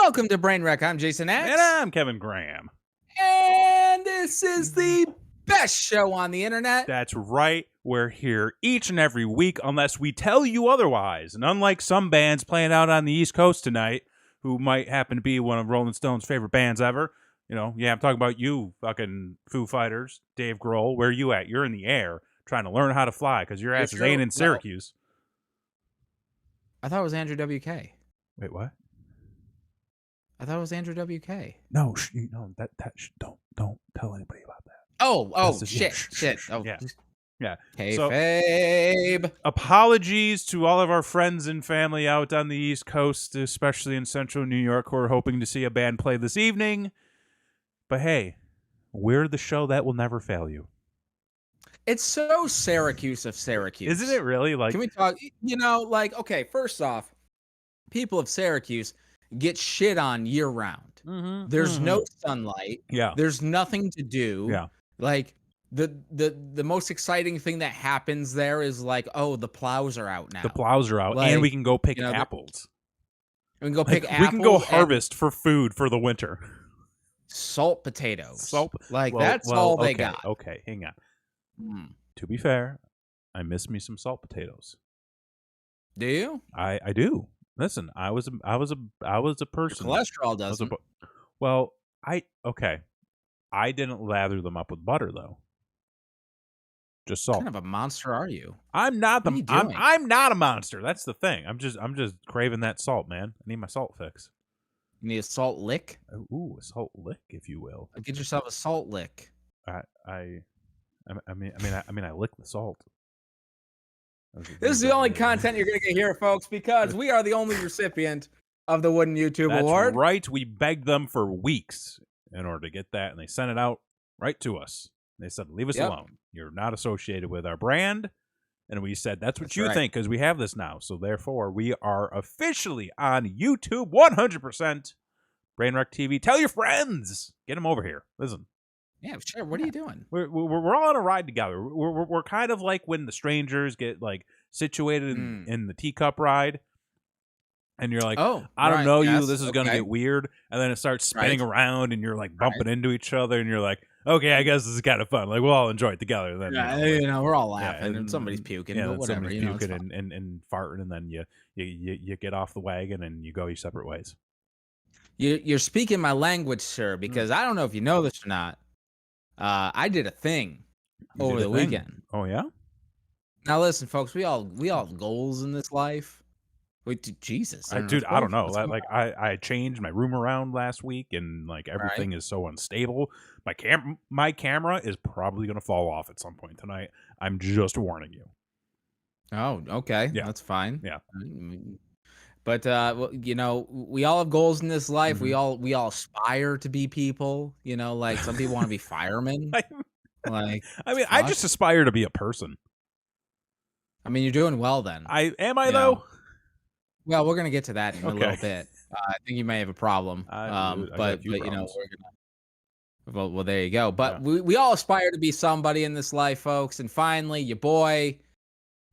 Welcome to Brainwreck. I'm Jason X. And I'm Kevin Graham. And this is the best show on the internet. That's right. We're here each and every week unless we tell you otherwise. And unlike some bands playing out on the East Coast tonight, who might happen to be one of Rolling Stone's favorite bands ever. You know, yeah, I'm talking about you, fucking Foo Fighters, Dave Grohl. Where are you at? You're in the air trying to learn how to fly because your ass ain't in Syracuse. I thought it was Andrew WK. Wait, what? I thought it was Andrew WK. No, don't tell anybody about that. Oh, shit. Oh, yeah. Kayfabe. So, apologies to all of our friends and family out on the East Coast, especially in central New York, who are hoping to see a band play this evening. But hey, we're the show that will never fail you. It's so Syracuse of Syracuse. Isn't it really? Like, can we talk? Okay, first off, people of Syracuse get shit on year round. There's no sunlight. Yeah. There's nothing to do. Yeah. Like the most exciting thing that happens there is like, oh, the plows are out now. The plows are out, and we can go pick apples. We can go pick apples. We can go harvest for food for the winter. Salt potatoes. Well, that's all they got. Okay, hang on. To be fair, I miss me some salt potatoes. Do you? I do. Listen, I was a person. Your cholesterol doesn't. I didn't lather them up with butter though. Just salt. What kind of a monster are you? I'm not I'm not a monster. That's the thing. I'm just craving that salt, man. I need my salt fix. You need a salt lick? Ooh, a salt lick, if you will. Get yourself a salt lick. I lick the salt. This is the only content you're going to get here, folks, because we are the only recipient of the Wooden YouTube Award. That's right. We begged them for weeks in order to get that, and they sent it out right to us. They said, leave us alone. You're not associated with our brand. And we said, that's what you think, because we have this now. So therefore, we are officially on YouTube 100%. Brainwreck TV. Tell your friends. Get them over here. Listen. Yeah, sure. What are you doing? We're all on a ride together. We're kind of like when the strangers get like situated in the teacup ride, and you're like, I don't know you. This is gonna get weird, and then it starts spinning around, and you're like bumping into each other, and you're like, okay, I guess this is kind of fun. Like we'll all enjoy it together. Then we're all laughing, and somebody's puking. Yeah, whatever. Somebody's puking and farting, and then you get off the wagon and you go your separate ways. You're speaking my language, sir, because I don't know if you know this or not. I did a thing over the weekend. Oh yeah. Now listen, folks. We all have goals in this life. Wait, Jesus, dude, I don't know. I changed my room around last week, and like everything is so unstable. My camera is probably gonna fall off at some point tonight. I'm just warning you. Oh, okay. Yeah, that's fine. Yeah. But we all have goals in this life. We all aspire to be people. Like some people want to be firemen. I just aspire to be a person. I mean, you're doing well then. Am I though? Well, we're gonna get to that in a little bit. I think you may have a problem. But we're gonna. Well, there you go. But we all aspire to be somebody in this life, folks. And finally, your boy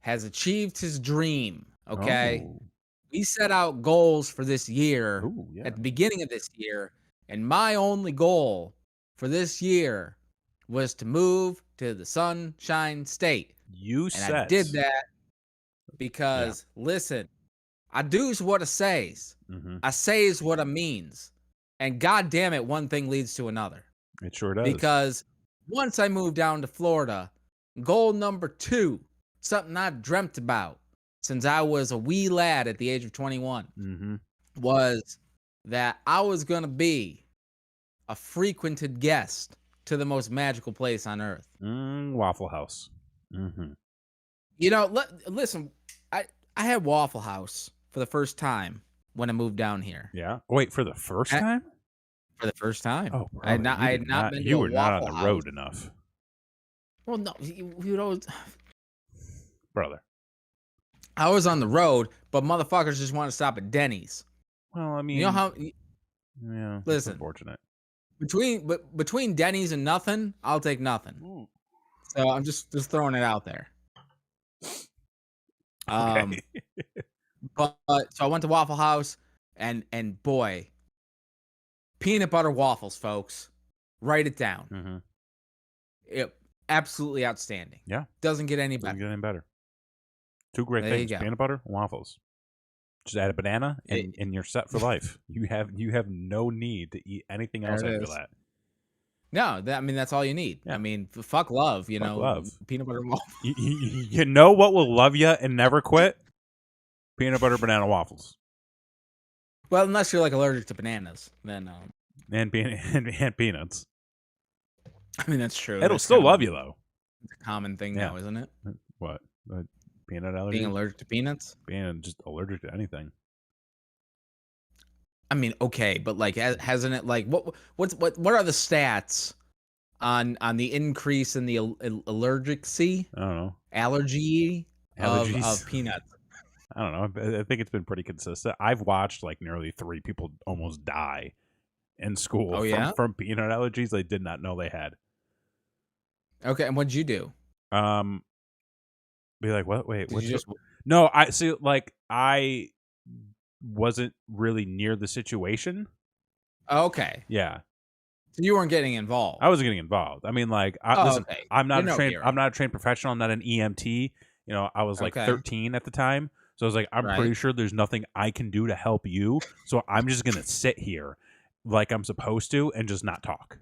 has achieved his dream. Okay. Oh. We set out goals for this year at the beginning of this year, and my only goal for this year was to move to the Sunshine State. I did that because, listen, I do's what I says. I says what I means. And God damn it, one thing leads to another. It sure does. Because once I moved down to Florida, goal number 2, something I dreamt about since I was a wee lad at the age of 21, was that I was going to be a frequented guest to the most magical place on earth. Waffle House. Listen, I had Waffle House for the first time when I moved down here. Yeah. Wait, for the first time? For the first time. Oh, I had not been to you a were not Waffle on the House. road enough. Well, no, brother. I was on the road, but motherfuckers just want to stop at Denny's. Well, I mean, you know how? Yeah. Listen, unfortunate. Between Denny's and nothing, I'll take nothing. So I'm just throwing it out there. Okay. But so I went to Waffle House, and boy, peanut butter waffles, folks. Write it down. Mm-hmm. Absolutely outstanding. Yeah. Doesn't get any better. Doesn't get any better. Two great There things: you go. peanut butter, waffles. Just add a banana, and you're set for life. You have no need to eat anything else after that. No, that's all you need. Yeah. I mean, fuck love, you know. Love. Peanut butter waffles. You know what will love you and never quit? Peanut butter banana waffles. Well, unless you're like allergic to bananas, then and peanuts. I mean, that's true. It'll still love you though. It's a common thing now, isn't it? What? Peanut allergy? Being allergic to peanuts? Being just allergic to anything. I mean, okay, but like, hasn't it like what are the stats on the increase in the allergicy? I don't know. Allergies of peanuts. I don't know. I think it's been pretty consistent. I've watched like nearly 3 people almost die in school from peanut allergies they did not know they had. Okay, and what'd you do? Be like, what? Wait, what's just? No, I see. Like, I wasn't really near the situation. Okay. Yeah. So you weren't getting involved. I wasn't getting involved. I mean, like, okay. I'm not a trained professional. I'm not an EMT. You know, I was like 13 at the time, so I was like, I'm pretty sure there's nothing I can do to help you. So I'm just gonna sit here like I'm supposed to and just not talk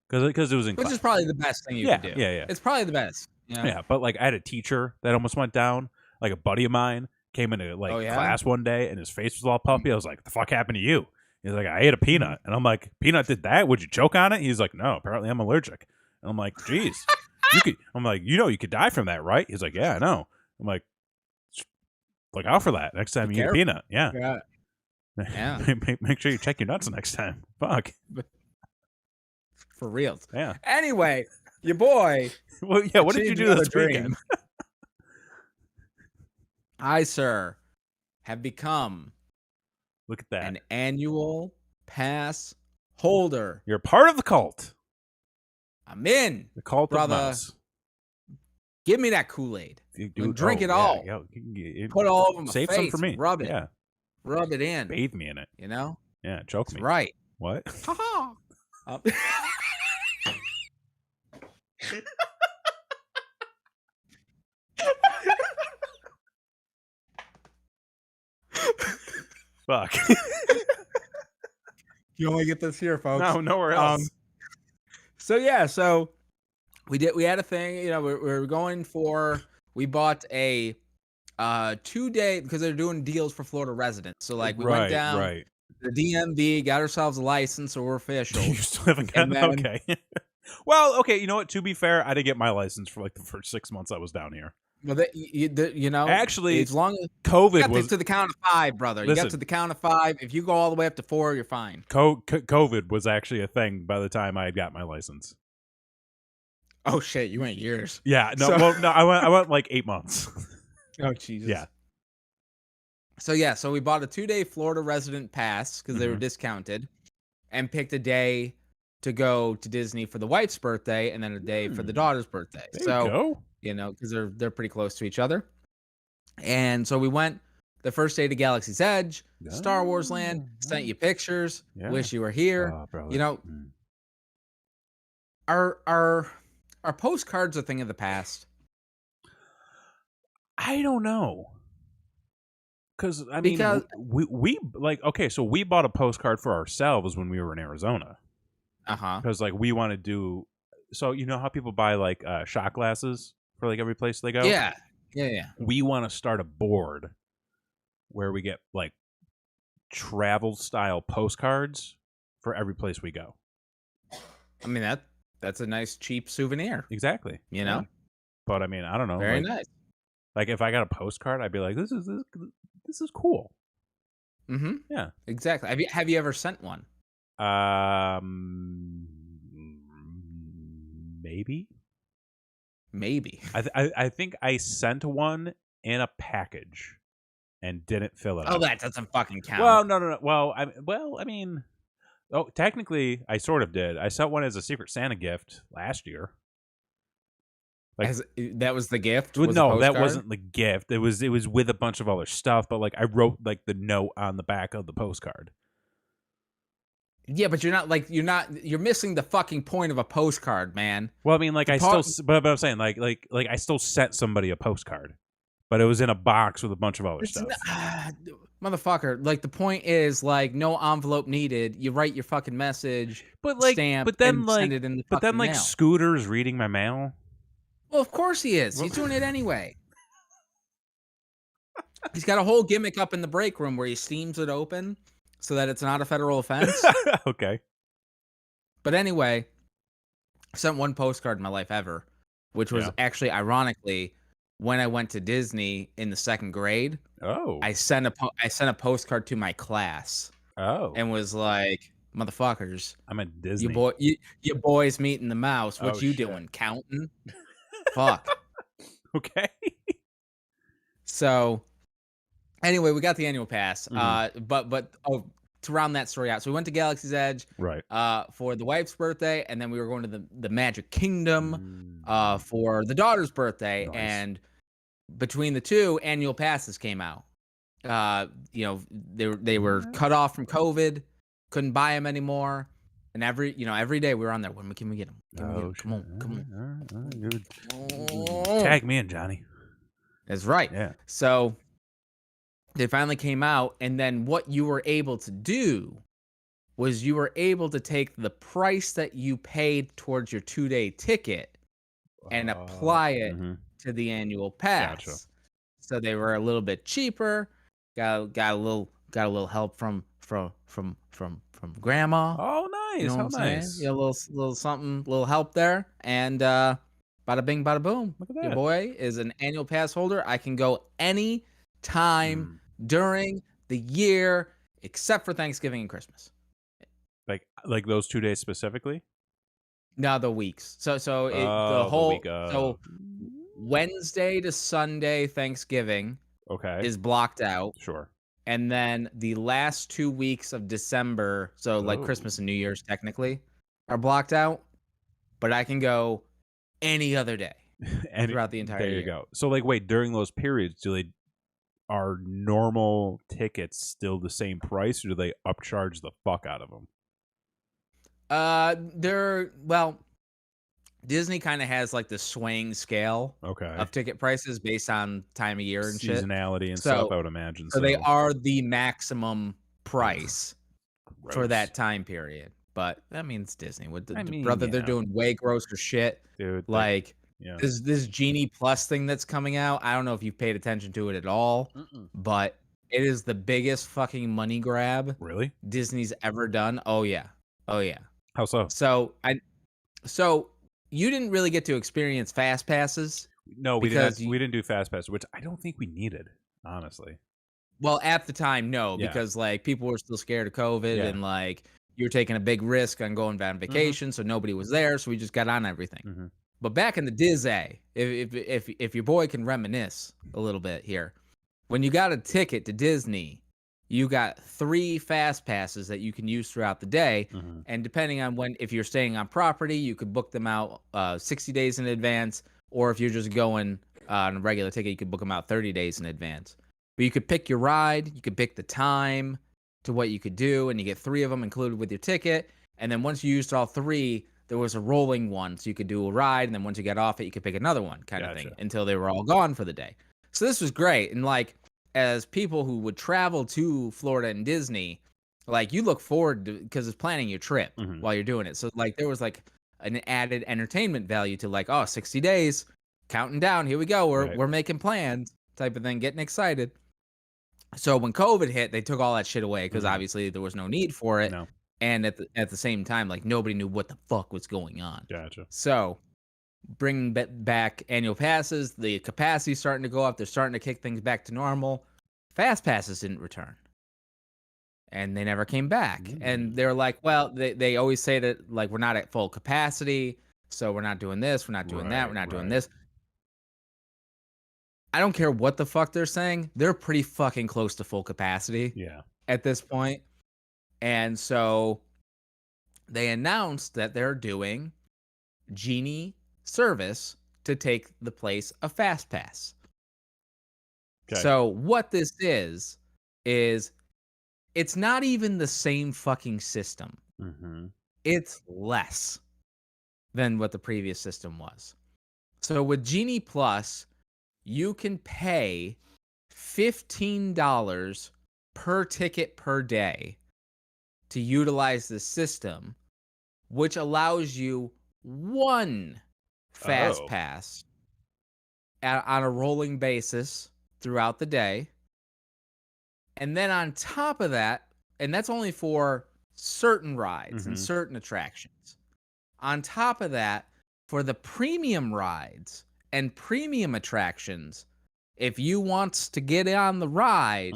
because it was in class. Which is probably the best thing you can do. Yeah. It's probably the best. Yeah, but like I had a teacher that almost went down. Like a buddy of mine came into class one day and his face was all puffy. I was like, "The fuck happened to you?" He's like, "I ate a peanut," and I'm like, "Peanut did that? Would you choke on it?" He's like, "No, apparently I'm allergic." And I'm like, "Geez, you could." I'm like, you could die from that, right?" He's like, "Yeah, I know." I'm like, "Look out for that next time you eat a peanut." Yeah. Make sure you check your nuts next time. Fuck. For real. Yeah. Anyway, your boy. Well, yeah. What did you do this weekend? I, sir, have become. Look at that. An annual pass holder. You're part of the cult. I'm in. The cult brother. Of mouse. Give me that Kool-Aid. Drink it all. Put it all over my Save face. Some for me. Rub it. Yeah. Rub it in. Bathe me in it. You know? Yeah, choke That's me. Right. What? Ha Fuck. You only get this here, folks. No, nowhere else. So we had a thing, you know, we were going for, we bought a 2-day, because they're doing deals for Florida residents. So like we went down to the DMV, got ourselves a license, so we're official. You still haven't gotten it? Okay. Well, okay, you know what? To be fair, I didn't get my license for like the first 6 months I was down here. Well, you know, actually, as long as COVID was to the count of 5, brother. You got to the count of 5. If you go all the way up to 4, you're fine. COVID was actually a thing by the time I had got my license. Oh shit, you went years. Yeah, no, I went like 8 months. Oh Jesus. Yeah. So we bought a 2-day Florida resident pass because they were discounted, and picked a day to go to Disney for the wife's birthday, and then a day for the daughter's birthday. There you go. You know, because they're pretty close to each other. And so we went the first day to Galaxy's Edge, Star Wars Land, sent you pictures, wish you were here. You know, are postcards a thing of the past? I don't know. Because we like, okay, so we bought a postcard for ourselves when we were in Arizona. Because like we want to do, so you know how people buy like shot glasses for like every place they go? Yeah. We want to start a board where we get like travel style postcards for every place we go. I mean, that's a nice cheap souvenir. Exactly. You know? But I mean, I don't know. Very like, nice. Like if I got a postcard, I'd be like, this is cool. Mm-hmm. Yeah. Exactly. Have you ever sent one? Maybe. I think I sent one in a package and didn't fill it out. Oh, that doesn't fucking count. Well, no. Well, I mean, technically, I sort of did. I sent one as a Secret Santa gift last year. Like, that was the gift? No, that wasn't the gift. It was with a bunch of other stuff, but like I wrote like the note on the back of the postcard. Yeah, but you're missing the fucking point of a postcard, man. Well, I mean, like, but I'm saying, like, I still sent somebody a postcard, but it was in a box with a bunch of other It's stuff. motherfucker. Like, the point is, like, no envelope needed. You write your fucking message, But stamp, and send it in the fucking like, mail. Scooter's reading my mail. Well, of course he is. Well, He's doing it anyway. He's got a whole gimmick up in the break room where he steams it open so that it's not a federal offense. Okay. But anyway, I sent one postcard in my life ever, which was actually, ironically, when I went to Disney in the 2nd grade. Oh. I sent a postcard to my class. Oh. And was like, "Motherfuckers, I'm at Disney. You boys meeting the mouse. What you shit. doing? Counting? Fuck." Okay. So, anyway, we got the annual pass. Mhm. But to round that story out, so we went to Galaxy's Edge, Right. For the wife's birthday, and then we were going to the Magic Kingdom, Mm. for the daughter's birthday, Nice. and between the two, annual passes came out. You know, they were cut off from COVID, couldn't buy them anymore, and every day we were on there. When can we get them? Come on. Tag me in, Johnny. That's right. Yeah. So they finally came out, and then what you were able to do was you were able to take the price that you paid towards your 2-day ticket and apply it to the annual pass. Gotcha. So they were a little bit cheaper. Got a little help from grandma. Oh, nice. You know what I'm saying? Yeah, a little something, little help there, and bada bing, bada boom. Look at that. Your boy is an annual pass holder. I can go any time during the year except for Thanksgiving and Christmas. Like those 2 days specifically? No, the weeks. So the week of... so Wednesday to Sunday Thanksgiving is blocked out. Sure. And then the last 2 weeks of December, so like Christmas and New Year's technically, are blocked out. But I can go any other day throughout the entire year. There you go. So, like, wait, during those periods, are normal tickets still the same price, or do they upcharge the fuck out of them? Disney kind of has like the swaying scale of ticket prices based on time of year and seasonality and stuff, I would imagine. So they are the maximum price for that time period. But that means Disney. They're doing way grosser shit. Dude, like this Genie Plus thing that's coming out. I don't know if you've paid attention to it at all, but it is the biggest fucking money grab Disney's ever done. Oh yeah. How so? So you didn't really get to experience fast passes. No, we didn't do fast passes, which I don't think we needed, honestly. Well, at the time, no, because like people were still scared of COVID and like you were taking a big risk on going on vacation, so nobody was there, so we just got on everything. But back in the Disney, if your boy can reminisce a little bit here, when you got a ticket to Disney, you got 3 fast passes that you can use throughout the day. And depending on if you're staying on property, you could book them out 60 days in advance. Or if you're just going on a regular ticket, you could book them out 30 days in advance. But you could pick your ride. You could pick the time to what you could do. And you get 3 of them included with your ticket. And then once you used all 3, there was a rolling one. So you could do a ride. And then once you get off it, you could pick another one kind of thing until they were all gone for the day. So this was great. And like, as people who would travel to Florida and Disney, like you look forward to, because it's planning your trip while you're doing it. So like there was like an added entertainment value to like, 60 days, counting down, here we go, we're making plans type of thing, getting excited. So when COVID hit, they took all that shit away because obviously there was no need for it. No. And at the same time, like nobody knew what the fuck was going on. Gotcha. So bringing back annual passes, the capacity's starting to go up. They're starting to kick things back to normal. Fast passes didn't return. And they never came back. And they're like, well, they always say that like we're not at full capacity, so we're not doing this, we're not doing that, we're not doing this. I don't care what the fuck they're saying. They're pretty fucking close to full capacity at this point. And so they announced that they're doing Genie service to take the place of FastPass. So what this is it's not even the same fucking system. It's less than what the previous system was. So with Genie Plus, you can pay $15 per ticket per day to utilize the system, which allows you one fast Oh. pass on a rolling basis throughout the day. And then on top of that, and that's only for certain rides and certain attractions. On top of that, for the premium rides and premium attractions, if you want to get on the ride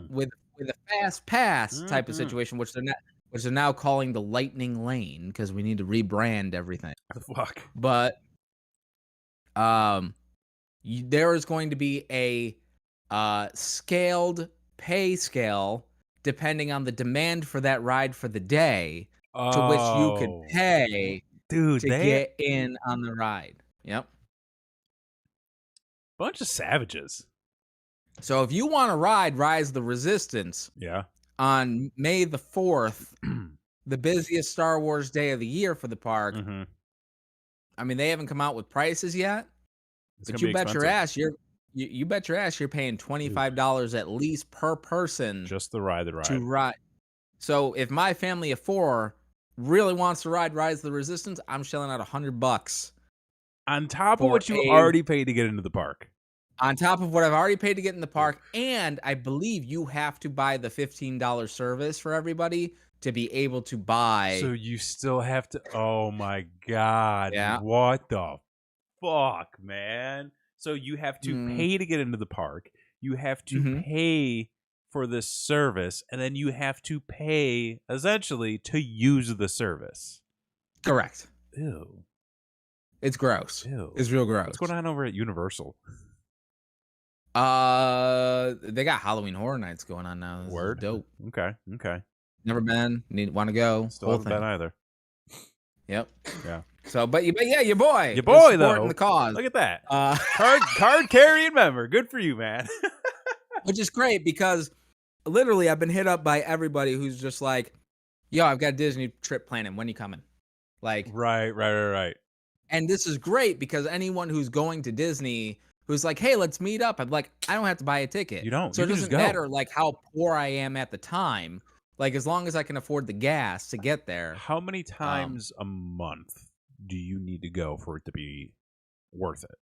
with a fast pass type of situation, which they're now calling the Lightning Lane because we need to rebrand everything. Fuck. But there is going to be a scaled pay scale depending on the demand for that ride for the day, to which you could pay to get in on the ride. Yep. Bunch of savages. So if you want to ride Rise of the Resistance on May the 4th, the busiest Star Wars day of the year for the park, I mean, they haven't come out with prices yet, but you bet your ass you bet your ass you're paying $25 at least per person just to ride to ride. So if my family of 4 really wants to ride Rise of the Resistance, I'm shelling out $100 on top of what you already paid to get into the park. On top of what I've already paid to get in the park, and I believe you have to buy the $15 service for everybody to be able to buy. So you still have to. Oh my god! Yeah. What the fuck, man? So you have to pay to get into the park. You have to pay for this service, and then you have to pay essentially to use the service. Correct. Ew. It's gross. Ew. It's real gross. What's going on over at Universal? They got Halloween Horror Nights going on now. This is dope. Okay. Never been. Want to go? Still haven't been either. Yep. Yeah. So, but yeah, your boy though. The cause. Look at that. Card carrying member. Good for you, man. Which is great because literally I've been hit up by everybody who's just like, "Yo, I've got a Disney trip planning. When you coming?" Like, right. And this is great because anyone who's going to Disney who's like, "Hey, let's meet up," I'm like, I don't have to buy a ticket. You don't. So you it doesn't just matter like how poor I am at the time. Like as long as I can afford the gas to get there. How many times a month do you need to go for it to be worth it?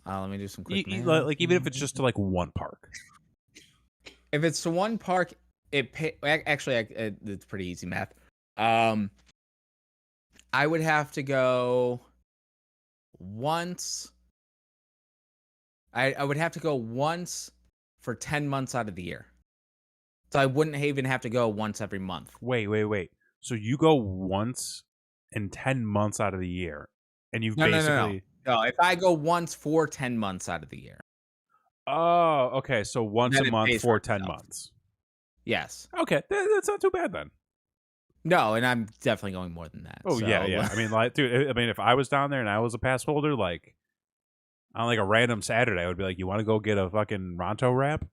Let me do some quick math. Like even if it's just to like one park. If it's to one park, it's pretty easy math. I would have to go once. I would have to go once for 10 months out of the year. So I wouldn't even have to go once every month. Wait. So you go once in 10 months out of the year, and you've basically... No, if I go once for 10 months out of the year. Oh, okay. So once a month for 10 months. Yes. Okay, that's not too bad then. No, and I'm definitely going more than that. Oh, so. Yeah. I mean, like, dude, if I was down there and I was a pass holder, like, on like a random Saturday, I would be like, you want to go get a fucking Ronto wrap?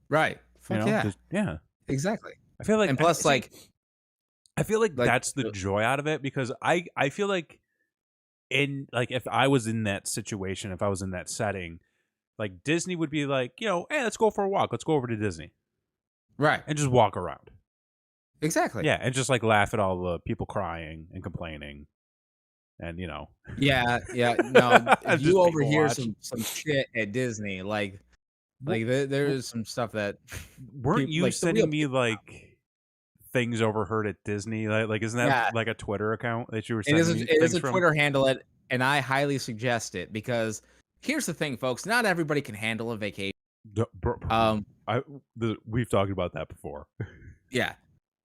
Right. Fuck yeah. Exactly. I feel like, and plus, I feel like that's the joy out of it because I feel like if I was in that situation, if I was in that setting, like Disney would be like, hey, let's go for a walk. Let's go over to Disney. Right. And just walk around. Exactly. Yeah. And just like laugh at all the people crying and complaining. And Yeah. No, you overhear some shit at Disney, like there is some stuff that weren't you sending me like things overheard at Disney? Like isn't that like a Twitter account that you were sending? It is a Twitter handle, and I highly suggest it because here's the thing, folks: not everybody can handle a vacation. We've talked about that before. Yeah.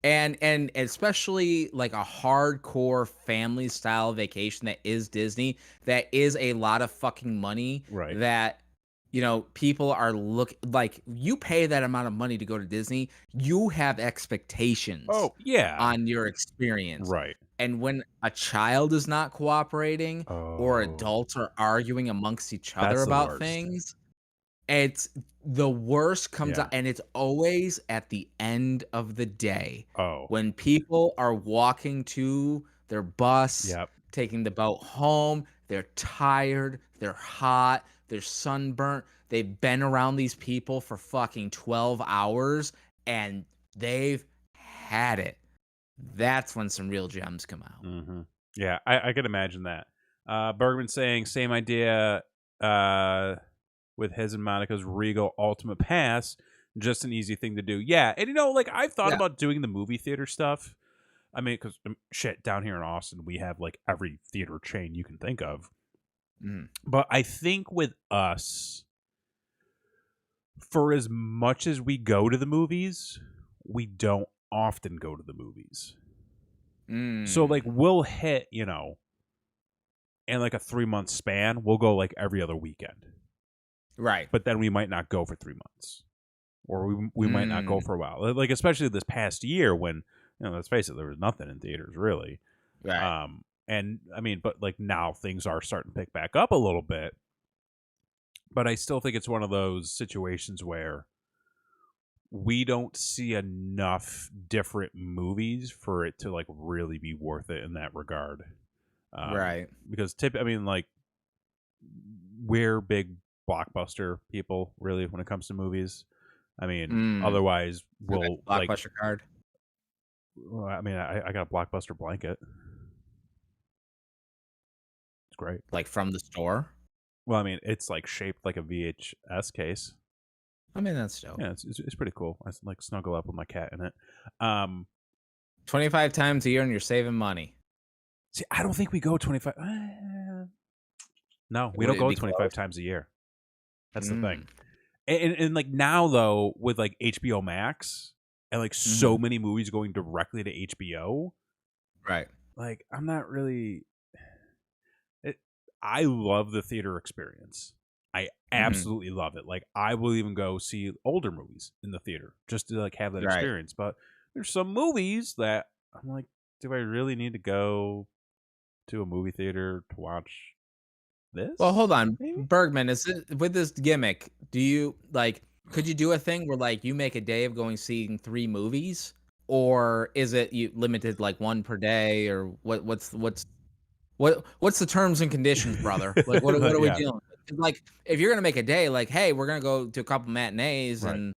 And especially like a hardcore family style vacation that is Disney, that is a lot of fucking money. Right. That, people are like you pay that amount of money to go to Disney, you have expectations. Oh, yeah. On your experience. Right. And when a child is not cooperating or adults are arguing amongst each other about things, It's the worst comes out, and it's always at the end of the day. Oh. When people are walking to their bus, Yep. taking the boat home, they're tired, they're hot, they're sunburnt, they've been around these people for fucking 12 hours, and they've had it. That's when some real gems come out. Mm-hmm. Yeah, I could imagine that. Bergman saying, same idea with his and Monica's Regal Ultimate Pass. Just an easy thing to do. Yeah, and like I've thought about doing the movie theater stuff. I mean, because shit, down here in Austin, we have like every theater chain you can think of. But I think with us, for as much as we go to the movies, we don't often go to the movies. So like we'll hit, in like a 3-month span, we'll go like every other weekend. Right. But then we might not go for 3 months. Or we might not go for a while. Like especially this past year when, let's face it, there was nothing in theaters really. Right. And I mean, but like now things are starting to pick back up a little bit. But I still think it's one of those situations where we don't see enough different movies for it to like really be worth it in that regard. Right. Because like we're big blockbuster people really when it comes to movies. I mean, otherwise we'll blockbuster card. Well, I mean, I got a Blockbuster blanket. It's great. Like from the store? Well, I mean, it's like shaped like a VHS case. I mean, that's dope. Yeah, it's pretty cool. I like snuggle up with my cat in it. 25 times a year and you're saving money. See, I don't think we go 25. No, we don't go 25 times a year. That's the thing. And like now though, with like HBO Max and like so many movies going directly to HBO, right? Like I'm not really. I love the theater experience. I absolutely love it. Like I will even go see older movies in the theater just to like have that experience. But there's some movies that I'm like, do I really need to go to a movie theater to watch this? Well, hold on, maybe? Bergman. Is it with this gimmick? Do you like? Could you do a thing where like you make a day of going seeing 3 movies, or is it you limited like 1 per day, or what's the terms and conditions, brother? Like what are we dealing with? Like if you're gonna make a day, like hey, we're gonna go to a couple matinees and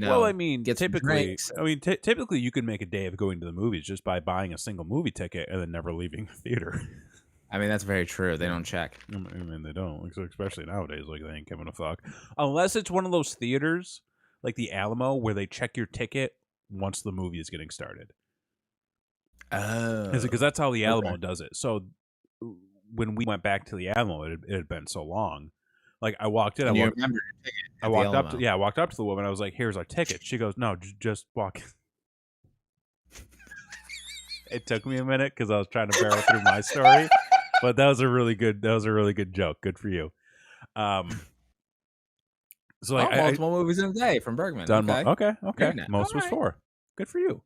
well, I mean, get typically, typically you can make a day of going to the movies just by buying a single movie ticket and then never leaving the theater. I mean, that's very true. They don't check. I mean, they don't, especially nowadays. Like they ain't giving a fuck unless it's one of those theaters like the Alamo where they check your ticket once the movie is getting started. Oh, because that's how the Alamo does it. So when we went back to the Alamo, it had been so long. Like I walked in, I walked up to the woman. I was like, "Here's our ticket." She goes, "No, just walk." It took me a minute because I was trying to barrel through my story, but that was a really good joke. Good for you. So like multiple movies in a day from Bergman. Done okay. Most was 4. Good for you.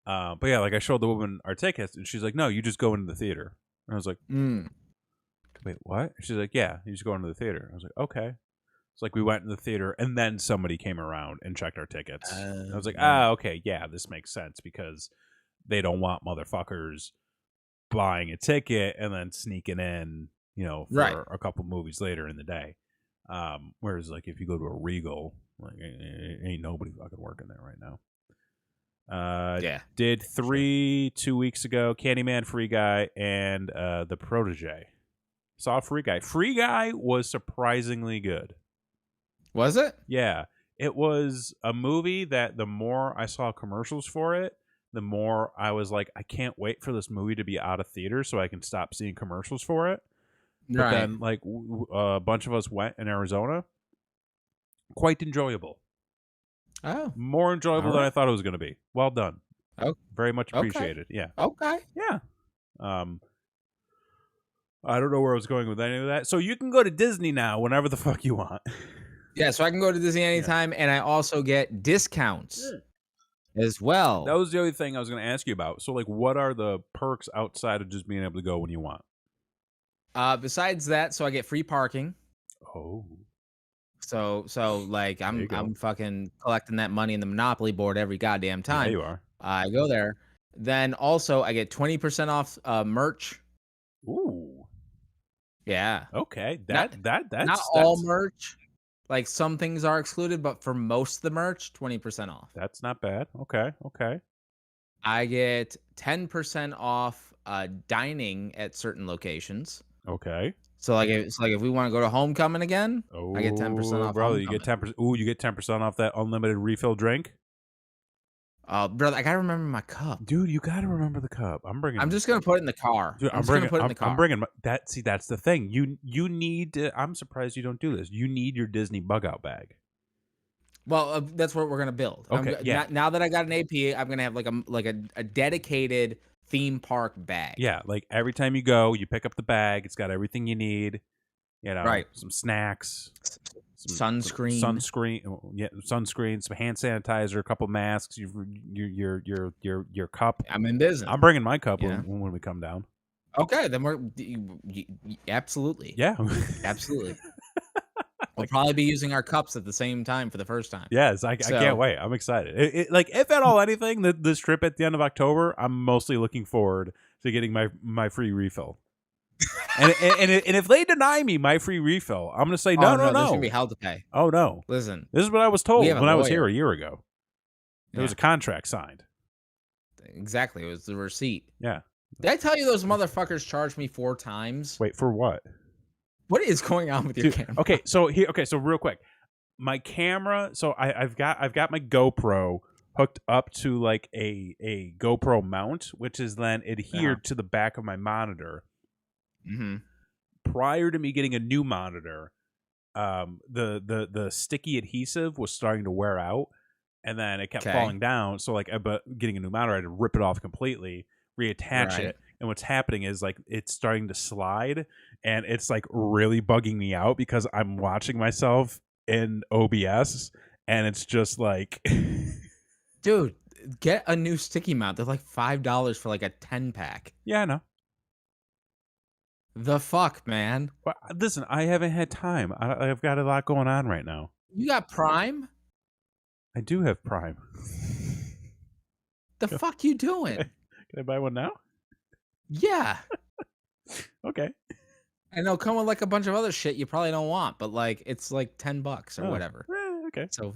But yeah, like I showed the woman our tickets, and she's like, "No, you just go into the theater." And I was like, "Wait, what?" She's like, "Yeah, you just go into the theater." I was like, "Okay." It's like we went in the theater, and then somebody came around and checked our tickets. I was like, okay, yeah, this makes sense because they don't want motherfuckers buying a ticket and then sneaking in, for a couple movies later in the day. Whereas, like, if you go to a Regal, like, ain't nobody fucking working there right now. Did 3 2 weeks ago. Candyman, Free Guy, and The Protege. Saw Free Guy. Free Guy was surprisingly good. Was it? Yeah. It was a movie that the more I saw commercials for it, the more I was like, I can't wait for this movie to be out of theaters so I can stop seeing commercials for it. But then, like, a bunch of us went in Arizona. Quite enjoyable. Oh. More enjoyable than I thought it was going to be. Well done. Oh. Very much appreciated. Yeah. Okay. Yeah. I don't know where I was going with any of that. So you can go to Disney now whenever the fuck you want. Yeah, so I can go to Disney anytime, and I also get discounts as well. That was the other thing I was going to ask you about. So, like, what are the perks outside of just being able to go when you want? Besides that, so I get free parking. Oh. So like There you go. I'm fucking collecting that money in the Monopoly board every goddamn Yeah, time you are. I go there. Then also I get 20% off merch. Ooh. Yeah. Okay. Not That's all merch. Like some things are excluded, but for most of the merch, 20% off. that's not bad. Okay. Okay. I get 10% off dining at certain locations. Okay. So like if we want to go to homecoming again, I get 10% Oh, off brother, you get homecoming. 10%. Ooh, you get 10% off that unlimited refill drink. Brother, I gotta remember my cup. Dude, you got to remember the cup. I'm bringing. I'm just gonna put it in the car. Dude, I'm just gonna put it in the car. I'm bringing that. See, that's the thing. You need. I'm surprised you don't do this. You need your Disney bug out bag. Well, that's what we're gonna build. Okay, yeah, Now that I got an AP, I'm gonna have like a dedicated theme park bag. yeah. Like every time you go, you pick up the bag. It's got everything you need. You know, Right. some snacks, Sunscreen. sunscreen, some hand sanitizer, a couple masks. Your cup. I'm in business. I'm bringing my cup Yeah. when we come down. Okay, then absolutely. Yeah, Absolutely. We'll probably be using our cups at the same time for the first time. yes. I can't wait. I'm excited. Like if at all anything, this trip at the end of October, I'm mostly looking forward to getting my free refill. and if they deny me my free refill, I'm gonna say no. There's gonna be hell to pay. Oh no! Listen, this is what I was told when I was here lawyer. a year ago. There was a contract signed. Exactly, it was the receipt. Yeah. Did I tell you those motherfuckers charged me 4 times? Wait, for what? What is going on with your camera? Okay, so real quick, my camera. So I've got my GoPro hooked up to like a GoPro mount, which is then adhered to the back of my monitor. Mm-hmm. Prior to me getting a new monitor, the sticky adhesive was starting to wear out, and then it kept falling down. So like, but getting a new monitor, I had to rip it off completely, reattach it, and what's happening is like it's starting to slide, and it's like really bugging me out because I'm watching myself in OBS, and it's just like, dude, get a new sticky mount. They're like $5 for like a 10-pack. Yeah, I know. The fuck, man? Well, listen, I haven't had time. I've got a lot going on right now. You got Prime? I do have Prime. The fuck you doing? Can I buy one now? Yeah. Okay. And they'll come with like a bunch of other shit you probably don't want, but like it's like $10 or whatever. Okay. So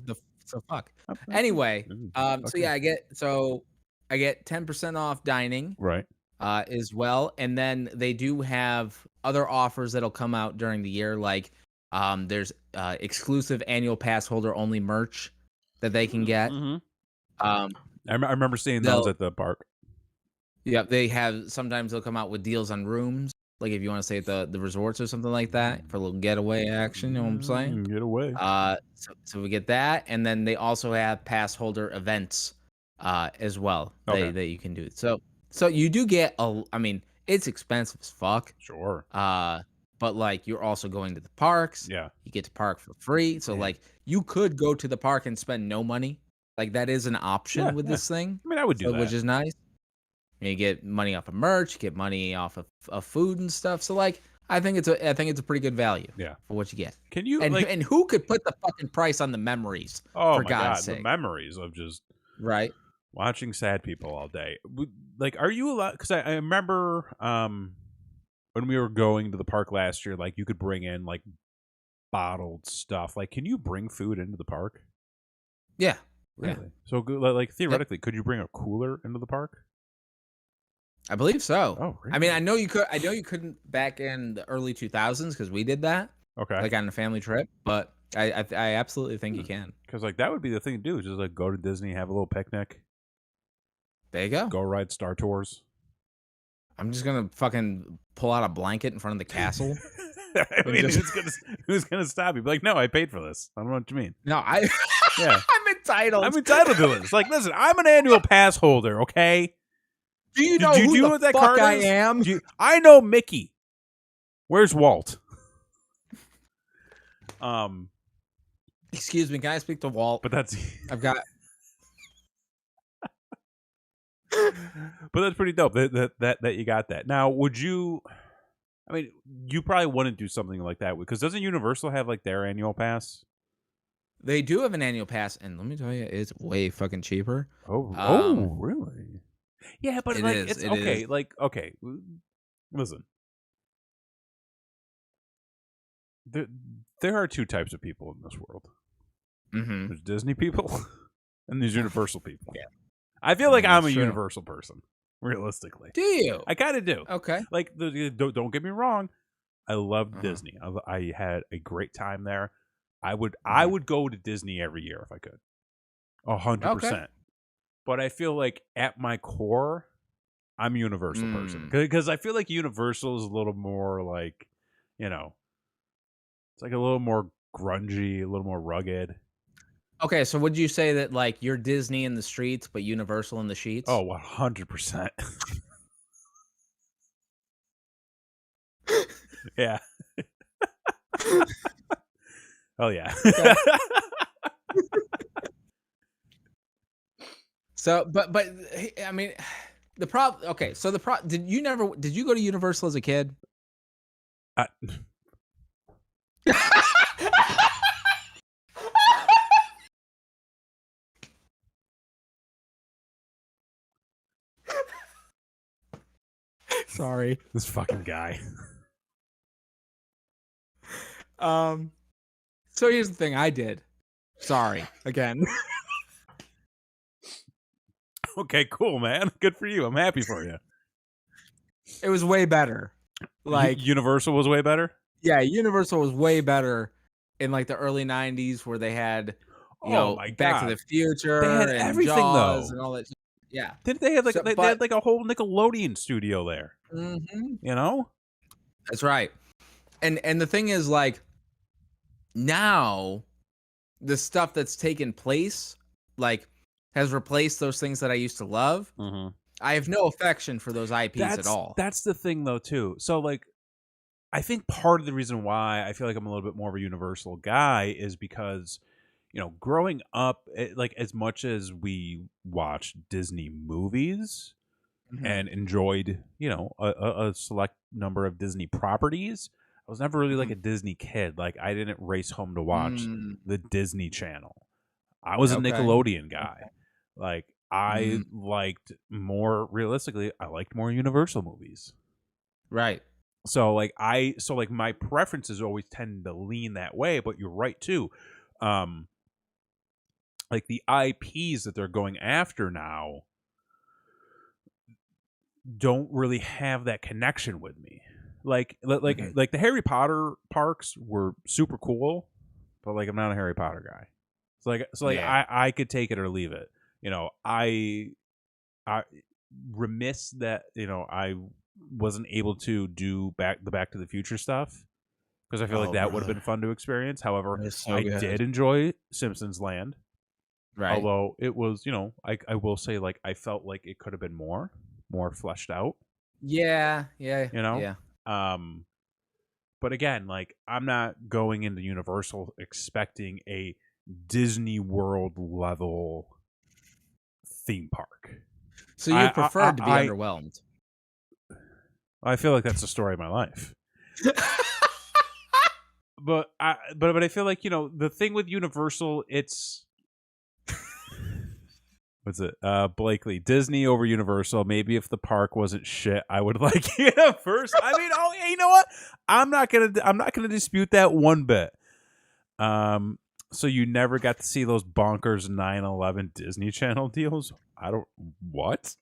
fuck. Anyway, okay. so yeah, I get 10% off dining. Right. As well, and then they do have other offers that'll come out during the year, like there's exclusive annual pass holder only merch that they can get. Mm-hmm. I remember seeing those at the park. Yeah, they have. Sometimes they'll come out with deals on rooms, like if you want to stay at the resorts or something like that for a little getaway action. You know what I'm saying? Getaway. So we get that, and then they also have pass holder events as well that you can do. So you do get I mean, it's expensive as fuck. Sure. But like you're also going to the parks. Yeah. You get to park for free. So like you could go to the park and spend no money. Like that is an option with this thing. I mean, I would do that, which is nice. And you get money off of merch, you get money off of food and stuff. So like I think it's a pretty good value. Yeah. For what you get. Can you and who could put the fucking price on the memories? Oh for my God's God, sake. the memories of just right. Watching sad people all day. Like, are you allowed? Because I remember when we were going to the park last year, like you could bring in like bottled stuff. Like, can you bring food into the park? Yeah. Really? Yeah. So, like theoretically, could you bring a cooler into the park? I believe so. Oh, really? I mean, I know you could. I know you couldn't back in the early 2000s because we did that. Okay. Like on a family trip, but I absolutely think you can. Because like that would be the thing to do, just like go to Disney, have a little picnic. There you go. Go ride Star Tours. I'm just gonna fucking pull out a blanket in front of the castle. I mean, who's gonna stop you? Be like, no, I paid for this. I don't know what you mean. No, yeah, I'm entitled. I'm entitled to this. Like, listen, I'm an annual pass holder. Okay. Do you know who the what that fuck card I is? am? I know Mickey. Where's Walt? Excuse me, can I speak to Walt? But that's I've got. But that's pretty dope that you got that. Now, would you? I mean, you probably wouldn't do something like that because doesn't Universal have like their annual pass? They do have an annual pass, and let me tell you, it's way fucking cheaper. Really? Yeah, but like it's It okay. is. Like okay, listen. There are two types of people in this world. Mm-hmm. There's Disney people and there's Universal people. Yeah. I feel like I'm That's a true. Universal person, realistically. Do you? I kind of do. Okay. Like, don't get me wrong. I love Disney. I had a great time there. I would go to Disney every year if I could, 100%. But I feel like at my core, I'm a Universal person because I feel like Universal is a little more like, you know, it's like a little more grungy, a little more rugged. Okay, so would you say that like you're Disney in the streets, but Universal in the sheets? Oh, 100%. Yeah. Oh yeah. Okay. So, but I mean, the problem. Okay, so did you go to Universal as a kid? Sorry. This fucking guy. So here's the thing. I did. Sorry again. Okay, cool, man. Good for you. I'm happy for you. It was way better. Like Universal was way better. Yeah, Universal was way better in like the early '90s, where they had, Back to the Future, they had and everything Jaws though, and all that. Yeah, didn't they have like they had like a whole Nickelodeon studio there? Mm-hmm. You know, that's right. And the thing is, like, now the stuff that's taken place, like, has replaced those things that I used to love. Mm-hmm. I have no affection for those IPs at all. That's the thing, though, too. So, like, I think part of the reason why I feel like I'm a little bit more of a Universal guy is because, growing up, like, as much as we watched Disney movies and enjoyed, a select number of Disney properties, I was never really like a Disney kid. Like, I didn't race home to watch the Disney Channel. I was a Nickelodeon guy. Like, I liked more, realistically, I liked more Universal movies. Right. So my preferences always tend to lean that way, but you're right too. Like the IPs that they're going after now don't really have that connection with me. Like the Harry Potter parks were super cool, but like I'm not a Harry Potter guy. I could take it or leave it. I remiss that I wasn't able to do the Back to the Future stuff because I feel like that would have been fun to experience. However, I did enjoy Simpsons Land, right? Although it was, I will say, like, I felt like it could have been more fleshed out. Yeah. But again, like, I'm not going into Universal expecting a Disney World level theme park. So you preferred to be underwhelmed. I feel like that's the story of my life. but I feel like, the thing with Universal, it's what's it? Blakely, Disney over Universal. Maybe if the park wasn't shit, I would like Universal. I mean, you know what? I'm not gonna dispute that one bit. So you never got to see those bonkers 9/11 Disney Channel deals? What?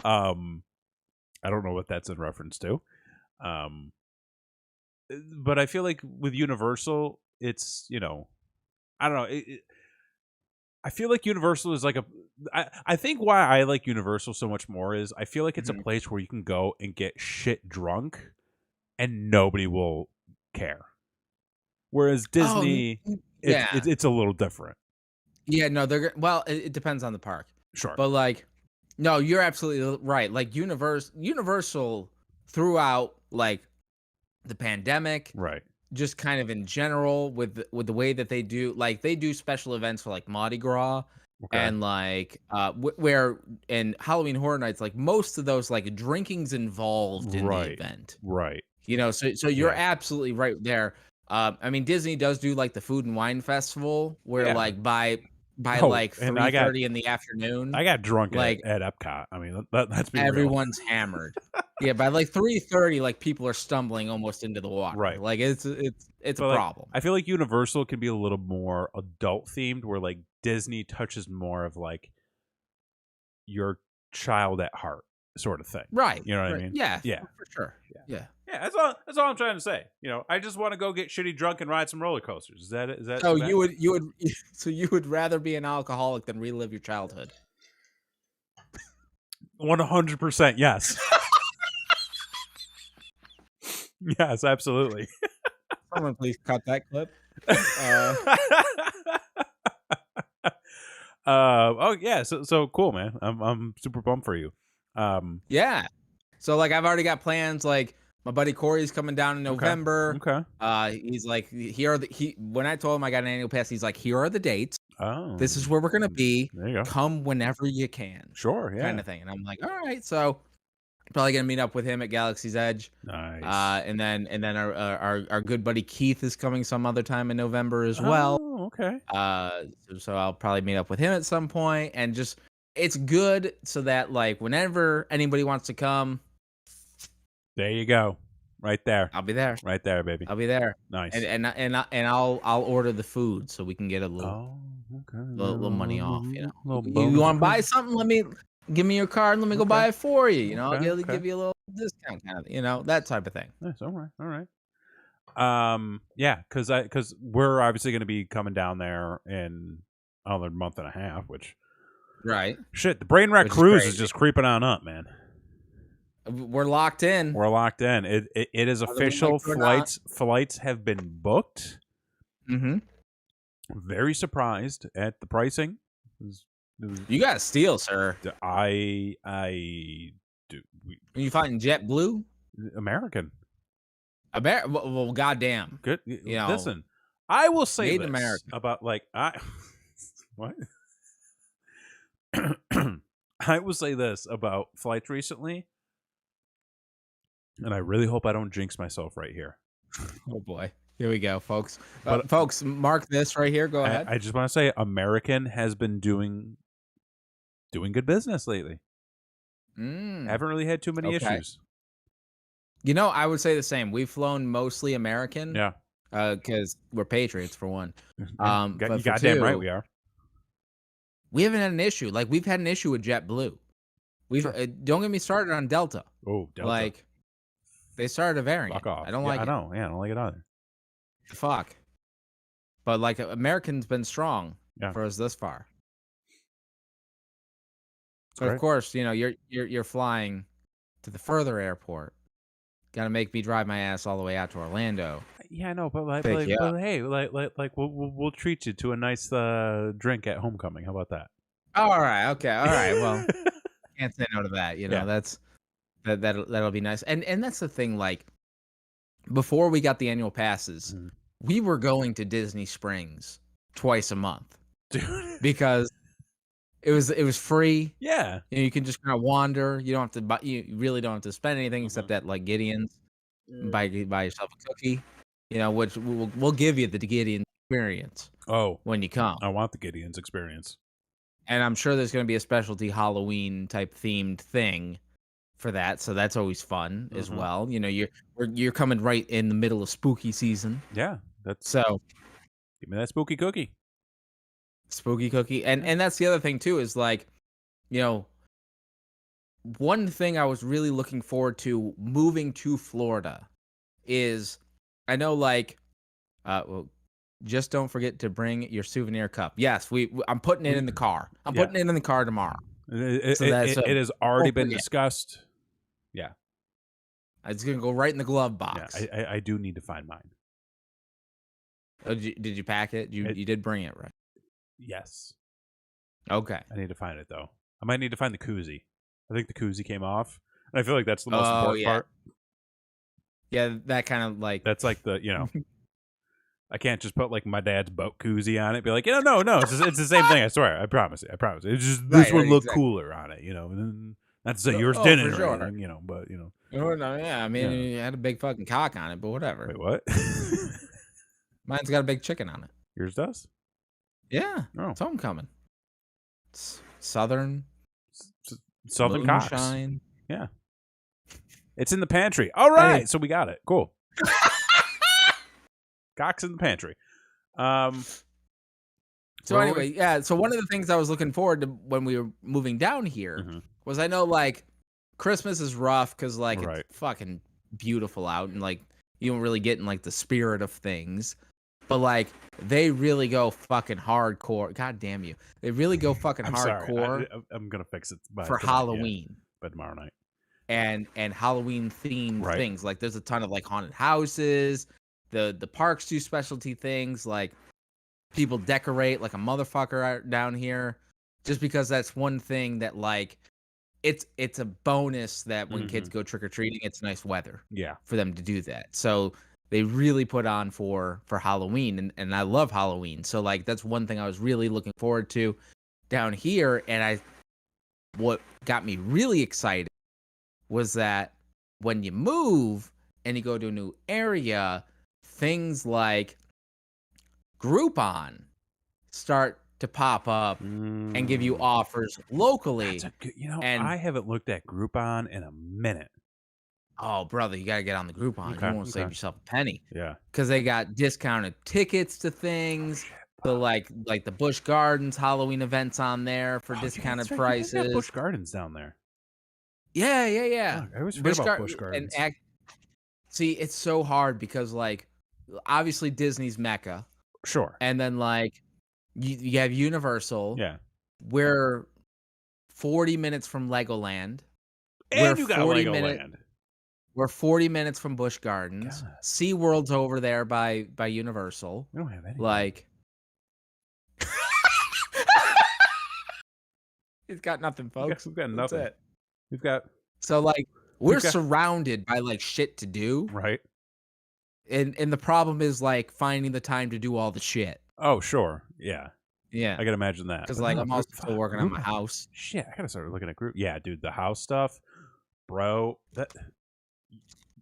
I don't know what that's in reference to. But I feel like with Universal, it's, I don't know. I feel like Universal is like I think why I like Universal so much more is I feel like it's a place where you can go and get shit drunk and nobody will care. Whereas Disney, it's a little different. Yeah, no, it depends on the park. Sure. But like, no, you're absolutely right. Like Universal throughout like the pandemic, right? Just kind of in general with the way that they do special events for like Mardi Gras and like where in Halloween Horror Nights, like most of those like drinking's involved in the event, right? So you're absolutely right there. I mean, Disney does do like the food and wine festival where like by like and I 3:30 in the afternoon, got drunk like at Epcot. I mean, let's be real. everyone's hammered. Yeah, by like 3:30, like people are stumbling almost into the water. Right. Like it's a problem. I feel like Universal can be a little more adult themed, where like Disney touches more of like your child at heart sort of thing. Right. You know what I mean? Yeah. Yeah. For sure. Yeah. Yeah, that's all I'm trying to say. You know, I just want to go get shitty drunk and ride some roller coasters. Is that so you would rather be an alcoholic than relive your childhood? 100% yes. Yes, absolutely. Someone please cut that clip. Oh yeah, so cool, man. I'm super pumped for you. Yeah. So like I've already got plans. Like my buddy Corey's coming down in November. Okay. He's like, when I told him I got an annual pass, he's like, here are the dates. Oh. This is where we're gonna be. There you go. Come whenever you can. Sure, yeah. Kind of thing. And I'm like, all right. So probably gonna meet up with him at Galaxy's Edge. Nice. And then our good buddy Keith is coming some other time in November as well. Oh, okay. So I'll probably meet up with him at some point, and just it's good so that like whenever anybody wants to come, there you go, right there. I'll be there. Right there, baby. I'll be there. Nice. And I'll order the food so we can get a little little money off. You know, you want to buy something? Give me your card. Let me go buy it for you. You know, I'll give you a little discount, kind of. You know, that type of thing. Nice. All right. Yeah, because we're obviously going to be coming down there in another month and a half, which shit, the brain wreck cruise is just creeping on up, man. We're locked in. It is official. Flights have been booked. Mm-hmm. Very surprised at the pricing. You got a steal, sir. I do. Are you fighting JetBlue? American. Well, goddamn. Good. You know, listen, I will say this American. about like what? I will say this about flights recently, and I really hope I don't jinx myself right here. Oh boy, here we go, folks. Folks, mark this right here. Go ahead. I just want to say, American has been doing good business lately. Haven't really had too many issues. You know, I would say the same. We've flown mostly American. Yeah. Because we're patriots for one. But you goddamn right we are. We haven't had an issue. Like we've had an issue with JetBlue. Don't get me started on Delta. Oh, Delta. Like they started a variant. Fuck off. I don't like it. I know. Yeah, I don't like it either. Fuck. But like American's been strong for us this far. But of course, you know, you're flying to the further airport. Got to make me drive my ass all the way out to Orlando. Yeah, I know, but hey, we'll treat you to a nice drink at homecoming. How about that? All right, okay, all right. Well, can't say no to that. You know, that'll be nice. And that's the thing. Like before we got the annual passes, we were going to Disney Springs twice a month, dude, because it was free. Yeah, you know, you can just kind of wander. You don't have to buy. You really don't have to spend anything except at like Gideon's. Buy yourself a cookie. You know, which we'll give you the Gideon experience. Oh, when you come, I want the Gideon's experience. And I'm sure there's going to be a specialty Halloween type themed thing for that, so that's always fun as well. You know, you're coming right in the middle of spooky season. Yeah, so give me that spooky cookie. Spooky cookie, and that's the other thing too is like, you know, one thing I was really looking forward to moving to Florida is, I know like, well, just don't forget to bring your souvenir cup. Yes, I'm putting it in the car. I'm putting it in the car tomorrow. It has already been discussed. Yeah, it's gonna go right in the glove box. Yeah, I do need to find mine. Oh, did you pack it? You did bring it, right? Yes. Okay. I need to find it though. I might need to find the koozie. I think the koozie came off, and I feel like that's the most important part. Yeah, that kind of like that's like the, you know, I can't just put like my dad's boat koozie on it. Be like, no, it's the same thing. I swear, I promise. It's just this would look cooler on it, you know. Not to say yours didn't, or anything, you know, but you know. Oh, no, yeah, I mean, it had a big fucking cock on it, but whatever. Wait, what? Mine's got a big chicken on it. Yours does? Yeah. Oh. It's homecoming. It's Southern Cox. Moonshine. Yeah. It's in the pantry. All right. So we got it. Cool. Cox in the pantry. So anyway, yeah. So one of the things I was looking forward to when we were moving down here was, I know like Christmas is rough because like it's fucking beautiful out and like you don't really get in like the spirit of things, but like they really go fucking hardcore. God damn you! They really go fucking hardcore. I'm gonna fix it for Halloween, by tomorrow night. And Halloween themed things, like there's a ton of like haunted houses. The parks do specialty things, like people decorate like a motherfucker down here, just because that's one thing that like it's a bonus that when kids go trick or treating, it's nice weather. Yeah, for them to do that. So they really put on for Halloween, and I love Halloween. So like that's one thing I was really looking forward to down here. And what got me really excited was that when you move and you go to a new area, things like Groupon start to pop up and give you offers locally. I haven't looked at Groupon in a minute. Oh, brother, you got to get on the Groupon. Okay, You won't save yourself a penny. Yeah. Because they got discounted tickets to things. So like the Busch Gardens Halloween events on there for discounted prices. They got Busch Gardens down there. Yeah. Oh, I always forget about Busch Gardens. See, it's so hard because like obviously Disney's Mecca. Sure. And then like you have Universal. Yeah. We're 40 minutes from Legoland. And you got Legoland. We're 40 minutes from Busch Gardens. God. SeaWorld's over there by Universal. We don't have anything. Like He's got nothing, folks. We've got nothing. That's it. We've got so like we're surrounded by like shit to do. Right. And the problem is like finding the time to do all the shit. Oh, sure. Yeah. Yeah. I can imagine that. Because like I'm also still working on my house. Shit, I gotta start looking at group. Yeah, dude, the house stuff. Bro,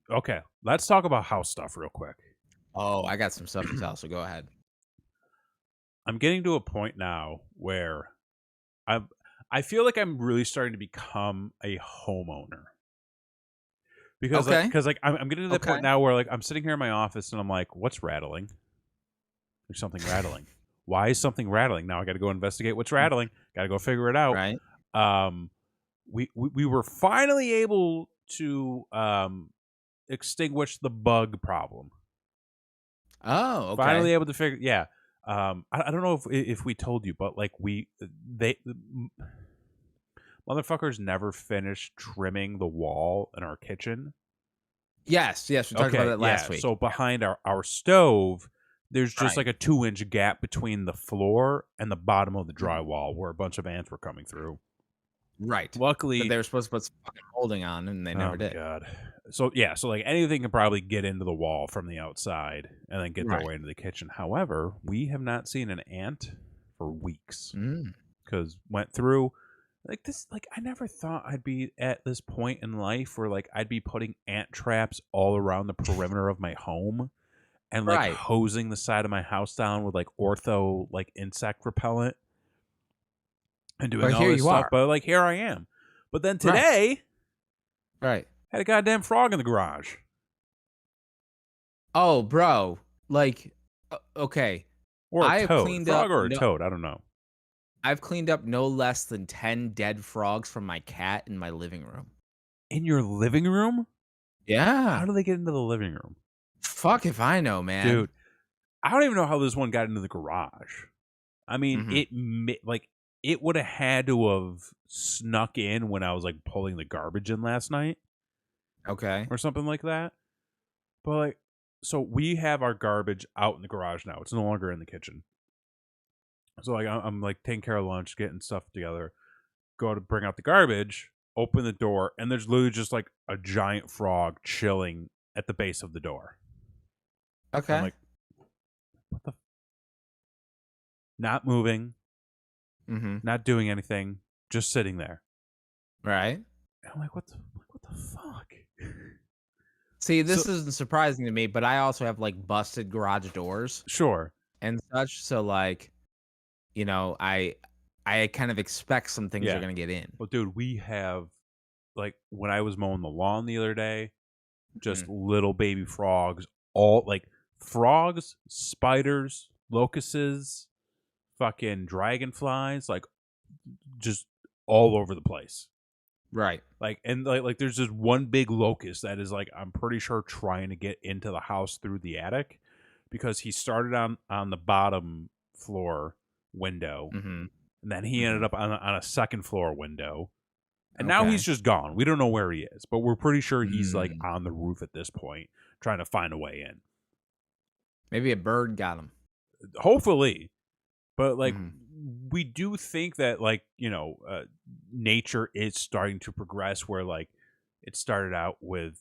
okay, let's talk about house stuff real quick. Oh, I got some stuff to tell, so go ahead. I'm getting to a point now where I feel like I'm really starting to become a homeowner. Because I'm getting to the point now where like I'm sitting here in my office and I'm like, what's rattling? There's something rattling. Why is something rattling? Now I got to go investigate what's rattling. Got to go figure it out. Right. We were finally able to extinguish the bug problem. Oh, okay. Finally able to figure. Yeah. I don't know if we told you, but like motherfuckers never finished trimming the wall in our kitchen. Yes, we talked about it last week. So behind our stove, there's just like a 2-inch gap between the floor and the bottom of the drywall where a bunch of ants were coming through. Right. Luckily, but they were supposed to put some fucking molding on, and they never did. God. So like anything can probably get into the wall from the outside and then get their way into the kitchen. However, we have not seen an ant for weeks because went through like this. Like I never thought I'd be at this point in life where like I'd be putting ant traps all around the perimeter of my home and like hosing the side of my house down with like ortho like insect repellent. And doing all this stuff, but like here I am. But then today, had a goddamn frog in the garage. Oh, bro! Like, okay, or a toad, frog or a toad? I don't know. I've cleaned up no less than 10 dead frogs from my cat in my living room. In your living room? Yeah. How do they get into the living room? Fuck if I know, man. Dude, I don't even know how this one got into the garage. I mean, it would have had to have snuck in when I was like pulling the garbage in last night. Okay. Or something like that. But like, so we have our garbage out in the garage now. It's no longer in the kitchen. So like, I'm like taking care of lunch, getting stuff together, go to bring out the garbage, open the door, and there's literally just like a giant frog chilling at the base of the door. Okay. I'm like, what the? Not moving. Not doing anything, just sitting there. Right. And I'm like, what the fuck? See, this isn't surprising to me, but I also have like busted garage doors Sure. and such. So like, I kind of expect some things are Yeah. gonna get in. Well, dude, we have like when I was mowing the lawn the other day, just little baby frogs, all like frogs, spiders, locusts, fucking dragonflies, like just all over the place. Right. Like and like there's just one big locust that is like I'm pretty sure trying to get into the house through the attic because he started on the bottom floor window and then he ended up on a second floor window. And now he's just gone. We don't know where he is, but we're pretty sure he's like on the roof at this point trying to find a way in. Maybe a bird got him. Hopefully. But like we do think that like, nature is starting to progress where like it started out with,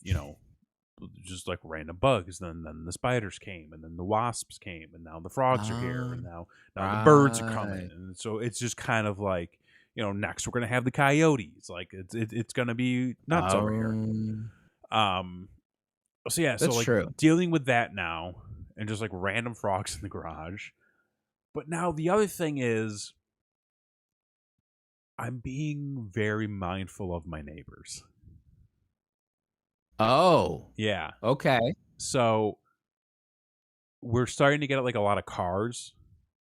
just like random bugs, then the spiders came and then the wasps came and now the frogs are here and now the birds are coming. And so it's just kind of like, next we're going to have the coyotes. Like it's going to be nuts over here. So yeah, so like true. dealing with that now and just like random frogs in the garage. But now the other thing is I'm being very mindful of my neighbors. Oh. Yeah. Okay. So we're starting to get like a lot of cars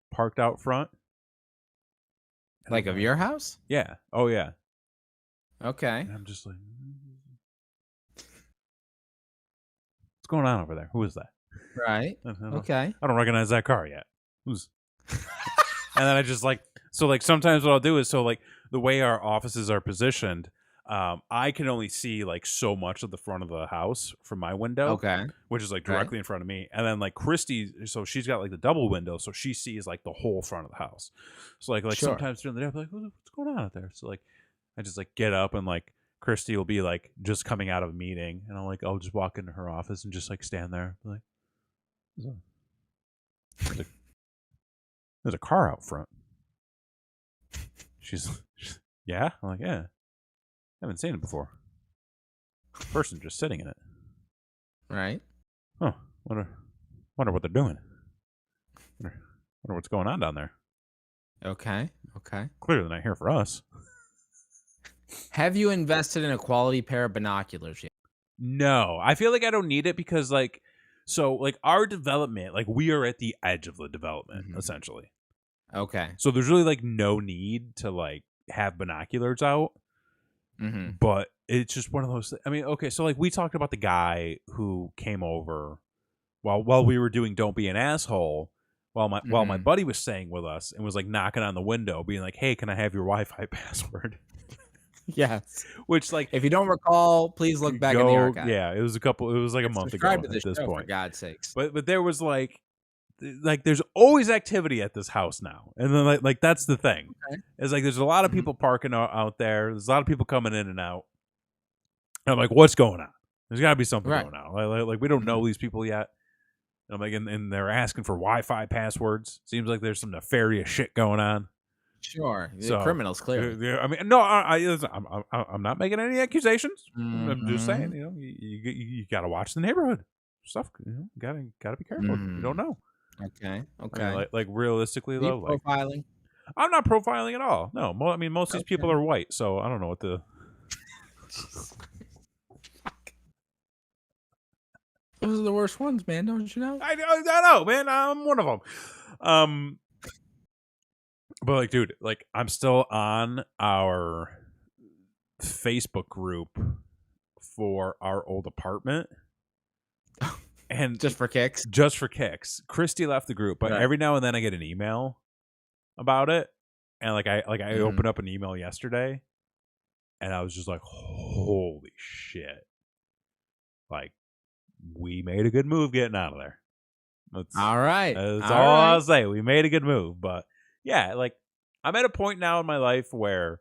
parked out front. Like of your house? Yeah. Oh yeah. Okay. And I'm just like, what's going on over there? Who is that? Right. Okay. I don't recognize that car yet. Who's? And then I just like, so like sometimes what I'll do is, so like the way our offices are positioned, I can only see like so much of the front of the house from my window, which is like directly in front of me. And then like Christy, so she's got like the double window, so she sees like the whole front of the house. So like sometimes during the day, I'm like, what's going on out there? So like I just like get up and like Christy will be like just coming out of a meeting, and I'll just walk into her office and just like stand there, like, there's a car out front. She's yeah? I'm like, yeah. I haven't seen it before. Person just sitting in it. Right. Huh. Wonder what they're doing. Wonder what's going on down there. Okay. Clearly not here for us. Have you invested in a quality pair of binoculars yet? No. I feel like I don't need it because like so like our development, like we are at the edge of the development, essentially. Okay. So there's really like no need to like have binoculars out. But it's just one of those. I mean, okay, so like we talked about the guy who came over while we were doing "Don't Be an Asshole," while my buddy was staying with us and was like knocking on the window, being like, "Hey, can I have your Wi-Fi password?" Yes. Which like, if you don't recall, please look back in the archive. Yeah, it was like a month ago at this point. For God's sakes. But there was like there's always activity at this house now, and then like that's the thing. It's like there's a lot of people parking out there. There's a lot of people coming in and out. And I'm like, what's going on? There's got to be something going on. Like we don't know these people yet. And I'm like, and they're asking for Wi-Fi passwords. Seems like there's some nefarious shit going on. Sure, so, criminals clearly. I mean, no, I'm not making any accusations. I'm just saying, you got to watch the neighborhood stuff. Got to be careful. You don't know. Okay. I mean, like realistically though, like profiling. I'm not profiling at all. No, I mean most of these people are white, so I don't know what the. Those are the worst ones, man. Don't you know? I know, man. I'm one of them. But like, dude, like I'm still on our Facebook group for our old apartment. And just for kicks. Christy left the group, but every now and then I get an email about it, and I opened up an email yesterday, and I was just like, "Holy shit!" Like, we made a good move getting out of there. All right. That's all I'll say. We made a good move, but yeah, like I'm at a point now in my life where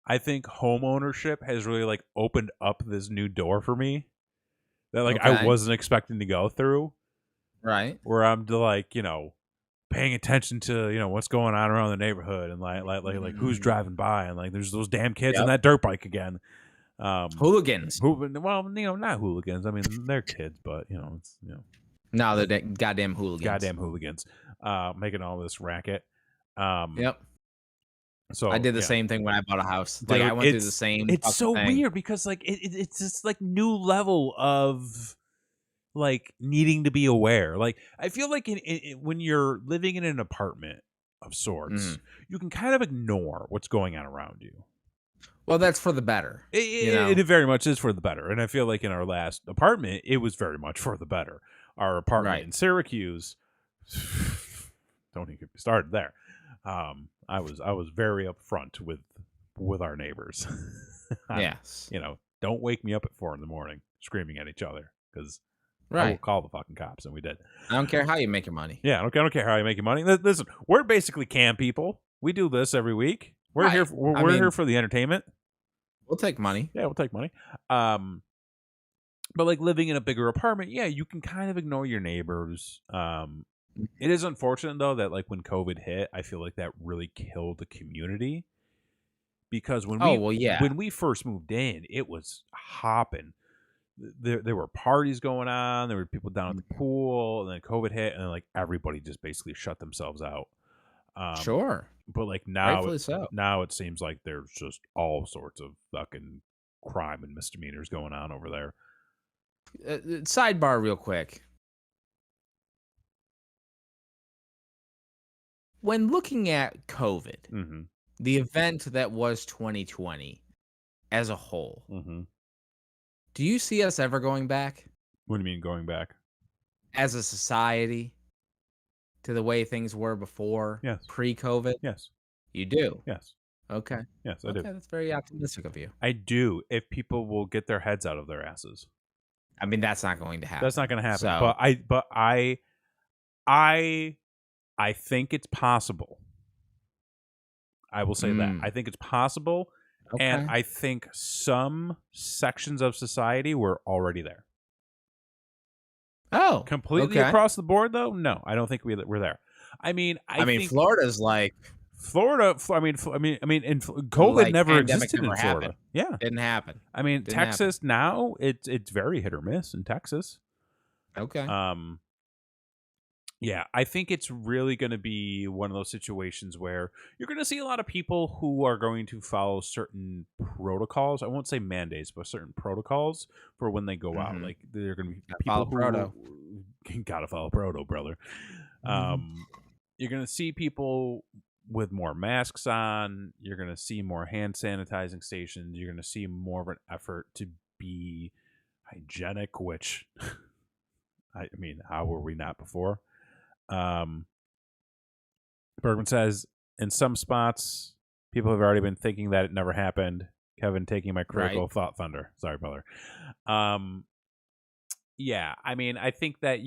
I think home ownership has really like opened up this new door for me. That like I wasn't expecting to go through, right? Where I'm like paying attention to what's going on around the neighborhood and like who's driving by and like there's those damn kids on that dirt bike again. Hooligans. Well, not hooligans. I mean, they're kids, but it's No, they're goddamn hooligans. Goddamn hooligans, making all this racket. Yep. So I did the same thing when I bought a house. Dude, I went through the same. It's so thing. weird because it's this new level of needing to be aware. I feel like when you're living in an apartment of sorts, you can kind of ignore what's going on around you. Well, that's for the better. It very much is for the better. And I feel like in our last apartment, it was very much for the better. Our apartment in Syracuse, don't even get me started there. I was very upfront with our neighbors. Yes. Don't wake me up at 4 a.m. screaming at each other because I will call the fucking cops, and we did. I don't care how you make your money. Yeah, I don't care how you make your money. Listen, we're basically cam people. We do this every week. We're here. We're here for the entertainment. We'll take money. Yeah, we'll take money. But living in a bigger apartment, yeah, you can kind of ignore your neighbors. It is unfortunate though that when COVID hit, I feel like that really killed the community because when we first moved in, it was hopping. There were parties going on. There were people down at the pool, and then COVID hit, and then everybody just basically shut themselves out. Sure. But now it seems like there's just all sorts of fucking crime and misdemeanors going on over there. Sidebar real quick. When looking at COVID, the event that was 2020 as a whole, do you see us ever going back? What do you mean going back? As a society to the way things were before? Yes. Pre-COVID? Yes. You do? Yes. Okay. Yes, I do. That's very optimistic of you. I do, if people will get their heads out of their asses. I mean, that's not going to happen. That's not going to happen. So, But I think it's possible. I will say that. I think it's possible. Okay. And I think some sections of society were already there. Oh. Completely across the board, though? No, I don't think we're there. I mean, Florida's Florida. I mean, COVID never existed in Florida. Happened. Yeah, didn't happen. I mean, Texas now it's very hit or miss in Texas. Okay. Yeah, I think it's really going to be one of those situations where you're going to see a lot of people who are going to follow certain protocols. I won't say mandates, but certain protocols for when they go out. They're going to be people who gotta follow proto, brother. You're going to see people with more masks on. You're going to see more hand sanitizing stations. You're going to see more of an effort to be hygienic, which I mean, how were we not before? Bergman says, in some spots, people have already been thinking that it never happened. Kevin taking my critical thought thunder. Sorry, brother. Yeah, I mean, I think that,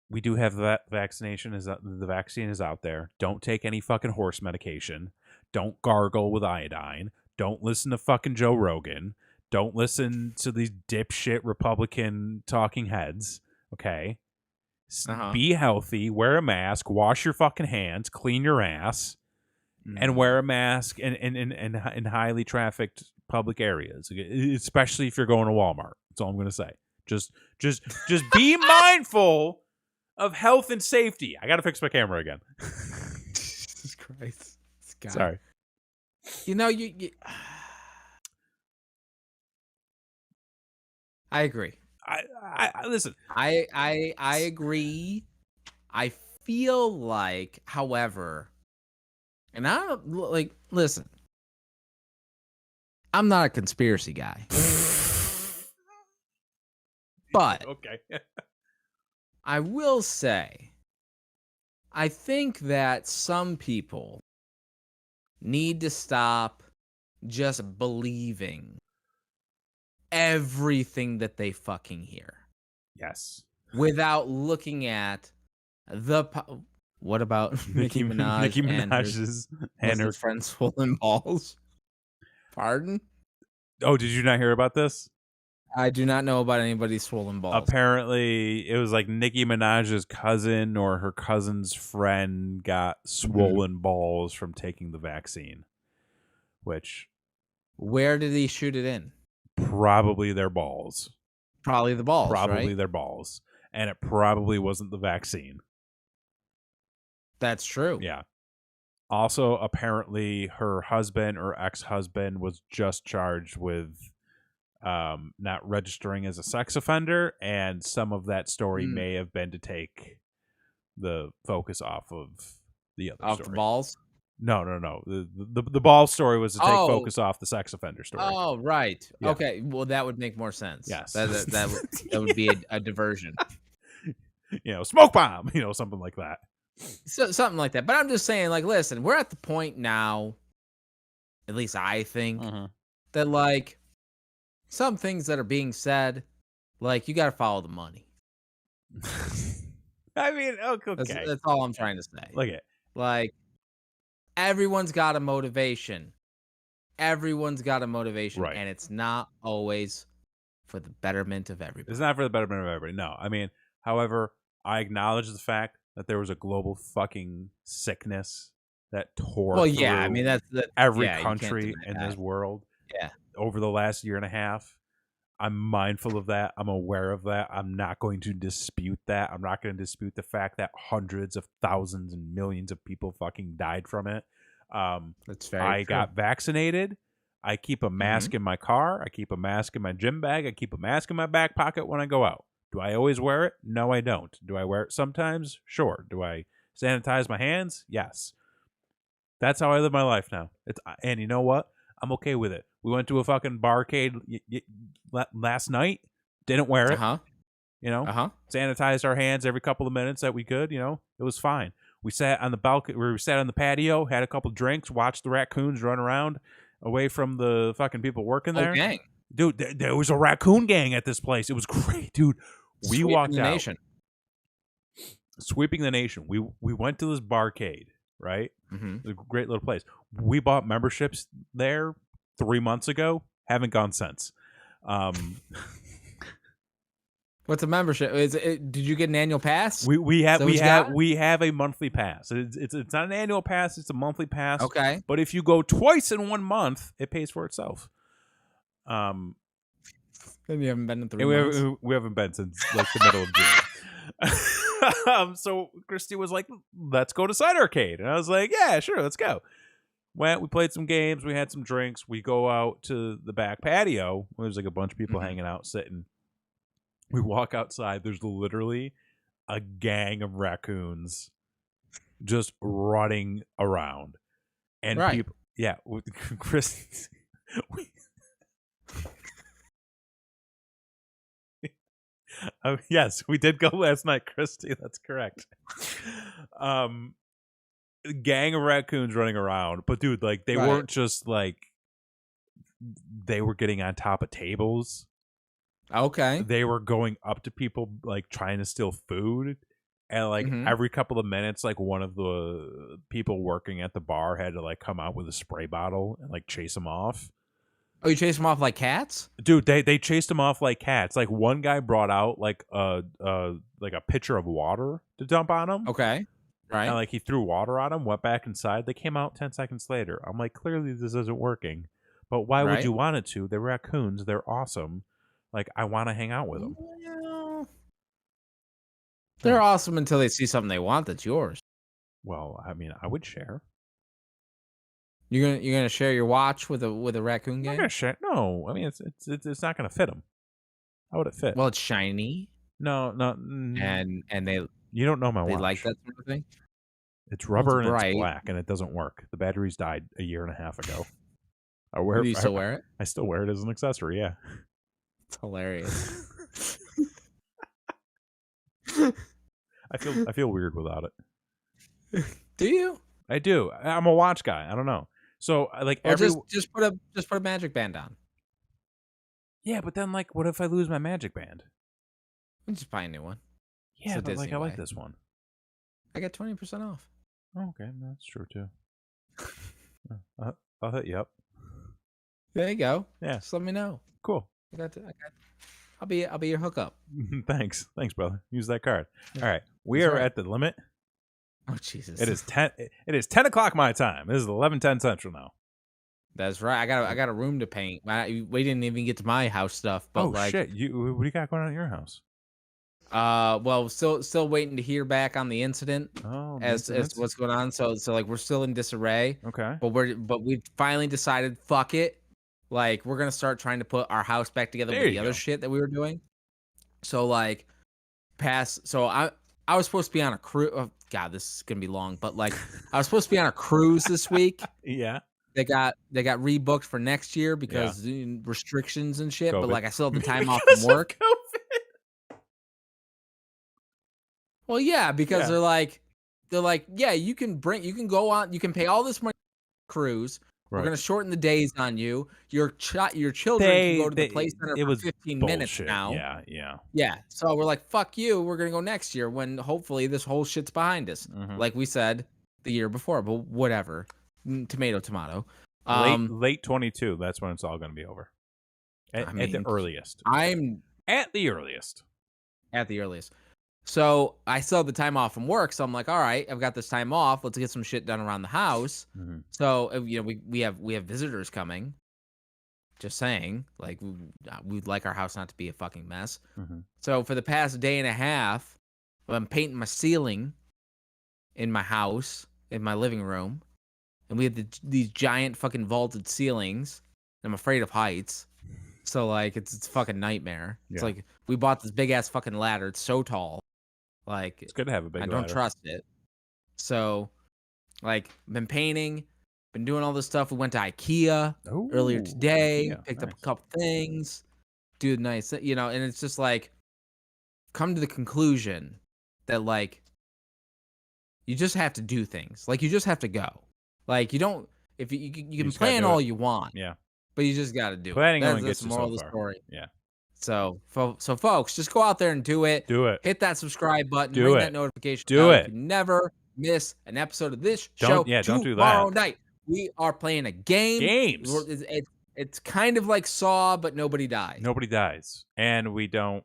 we do have that vaccination. The vaccine is out there. Don't take any fucking horse medication. Don't gargle with iodine. Don't listen to fucking Joe Rogan. Don't listen to these dipshit Republican talking heads. Okay? Be healthy. Wear a mask. Wash your fucking hands. Clean your ass. And wear a mask in highly trafficked public areas, especially if you're going to Walmart. That's all I'm going to say. Just be mindful of health and safety. I got to fix my camera again. Jesus Christ. Sorry. You I agree. I listen. I agree. I feel like, however, and I don't listen. I'm not a conspiracy guy. But okay. I will say, I think that some people need to stop just believing everything that they fucking hear. Yes. Without looking at what about Nicki Minaj? Nicki Minaj's and her friend's swollen balls. Pardon? Oh, did you not hear about this? I do not know about anybody's swollen balls. Apparently, it was Nicki Minaj's cousin or her cousin's friend got swollen balls from taking the vaccine. Which, Where did he shoot it in? Probably their balls. Probably the balls, Probably right? their balls. And it probably wasn't the vaccine. That's true. Yeah. Also, apparently, her husband or ex-husband was just charged with not registering as a sex offender, and some of that story may have been to take the focus off of the other story. The balls? No. The ball story was to take focus off the sex offender story. Oh, right. Yeah. Okay. Well, that would make more sense. Yes. That would be a diversion. Smoke bomb, something like that. So, something like that. But I'm just saying, like, listen, we're at the point now, at least I think, that, like, some things that are being said, like, you got to follow the money. I mean, okay. That's all I'm trying to say. Look at, like, everyone's got a motivation. Everyone's got a motivation, right. And it's not always for the betterment of everybody. It's not for the betterment of everybody. No, I mean, however, I acknowledge the fact that there was a global fucking sickness that tore through I mean, that's every country in this world. Yeah. Over the last year and a half. I'm mindful of that. I'm aware of that. I'm not going to dispute that. I'm not going to dispute the fact that hundreds of thousands and millions of people fucking died from it. That's very I true. got vaccinated. I keep a mask in my car. I keep a mask in my gym bag. I keep a mask in my back pocket when I go out. Do I always wear it? No, I don't. Do I wear it sometimes? Sure. Do I sanitize my hands? Yes. That's how I live my life now. And you know what? I'm okay with it. We went to a fucking barcade last night. Didn't wear it. Sanitized our hands every couple of minutes that we could. It was fine. We sat on the balcony. We sat on the patio, had a couple drinks, watched the raccoons run around away from the fucking people working there. Gang. Dude, there was a raccoon gang at this place. It was great, dude. We walked out. Nation. Sweeping the nation. We went to this barcade, right? Mm-hmm. A great little place. We bought memberships there 3 months ago. Haven't gone since. What's a membership? Did you get an annual pass? We have a monthly pass. It's not an annual pass. It's a monthly pass. Okay. But if you go twice in 1 month, it pays for itself. And you haven't been in 3 months? We haven't been since like the middle of June. So Christy was like, let's go to Side Arcade. And I was like, yeah, sure, let's go. We played some games. We had some drinks. We go out to the back patio. There's like a bunch of people hanging out, sitting. We walk outside. There's literally a gang of raccoons just running around. And people, Chris... yes, we did go last night, Christy. That's correct. Gang of raccoons running around, but dude, like they weren't just like they were getting on top of tables. Okay, they were going up to people like trying to steal food, and like every couple of minutes, like one of the people working at the bar had to like come out with a spray bottle and like chase them off. Oh, you chased them off like cats? Dude, they chased them off like cats. Like one guy brought out like a pitcher of water to dump on him. Okay. Right. And like he threw water on him, went back inside. They came out 10 seconds later. I'm like, clearly this isn't working. But why would you want it to? They're raccoons. They're awesome. Like, I want to hang out with them. Well, they're awesome until they see something they want that's yours. Well, I mean, I would share. You're gonna share your watch with a raccoon gang? I'm gonna share. No, I mean it's not gonna fit them. How would it fit? Well, it's shiny. No. And they. You don't know my watch. They like that sort of thing. It's rubber and it's black, and it doesn't work. The batteries died a year and a half ago. Do you still wear it? I still wear it as an accessory. Yeah, it's hilarious. I feel weird without it. Do you? I do. I'm a watch guy. I don't know. So like just put a magic band on. Yeah, but then like, what if I lose my magic band? Just buy a new one. Yeah, but like I like this one. I got 20% off. Oh, okay, that's true too. I'll hit you up. There you go. Yeah, just let me know. Cool. I'll be your hookup. Thanks, brother. Use that card. All right, we are at the limit. Oh Jesus! It is 10. It is 10 o'clock my time. This is 11:10 Central now. That's right. I got a room to paint. We didn't even get to my house stuff, but shit! What do you got going on at your house? Well, still waiting to hear back on the incident as what's going on. So like we're still in disarray. Okay. But we've finally decided, fuck it. Like we're gonna start trying to put our house back together with the other shit that we were doing. So like so I was supposed to be on a cruise. Oh, God, this is gonna be long, but like I was supposed to be on a cruise this week. Yeah. They got rebooked for next year because restrictions and shit. COVID. But like I still have the time off from work. Well, yeah, because they're like, yeah, you can go on, you can pay all this money cruise. Right. We're gonna shorten the days on you. Your children can go to the play center for 15 minutes now. Yeah. So we're like, fuck you. We're gonna go next year when hopefully this whole shit's behind us, like we said the year before. But whatever. Tomato. Late 22. That's when it's all gonna be over. At the earliest. At the earliest. So I still have the time off from work, so I'm like, all right, I've got this time off. Let's get some shit done around the house. Mm-hmm. So we have visitors coming. Just saying, like we'd like our house not to be a fucking mess. Mm-hmm. So for the past day and a half, I'm painting my ceiling in my house, in my living room, and we have these giant fucking vaulted ceilings. I'm afraid of heights. So like it's a fucking nightmare. Yeah. It's like we bought this big ass fucking ladder. It's so tall. Like it's good to have a big ladder. I don't trust it. So like been painting, been doing all this stuff. We went to IKEA earlier today, picked up a couple things, dude, nice, and it's just like come to the conclusion that like you just have to do things. Like you just have to go. Like you don't if you can plan all you want. Yeah. But you just got to do it. That's the moral of the story. Yeah. So folks, just go out there and do it. Do it. Hit that subscribe button. Ring that notification bell. Do it. You never miss an episode of this show. Don't do that. Tomorrow night, we are playing a game. Games. It's kind of like Saw, but nobody dies. Nobody dies. And we don't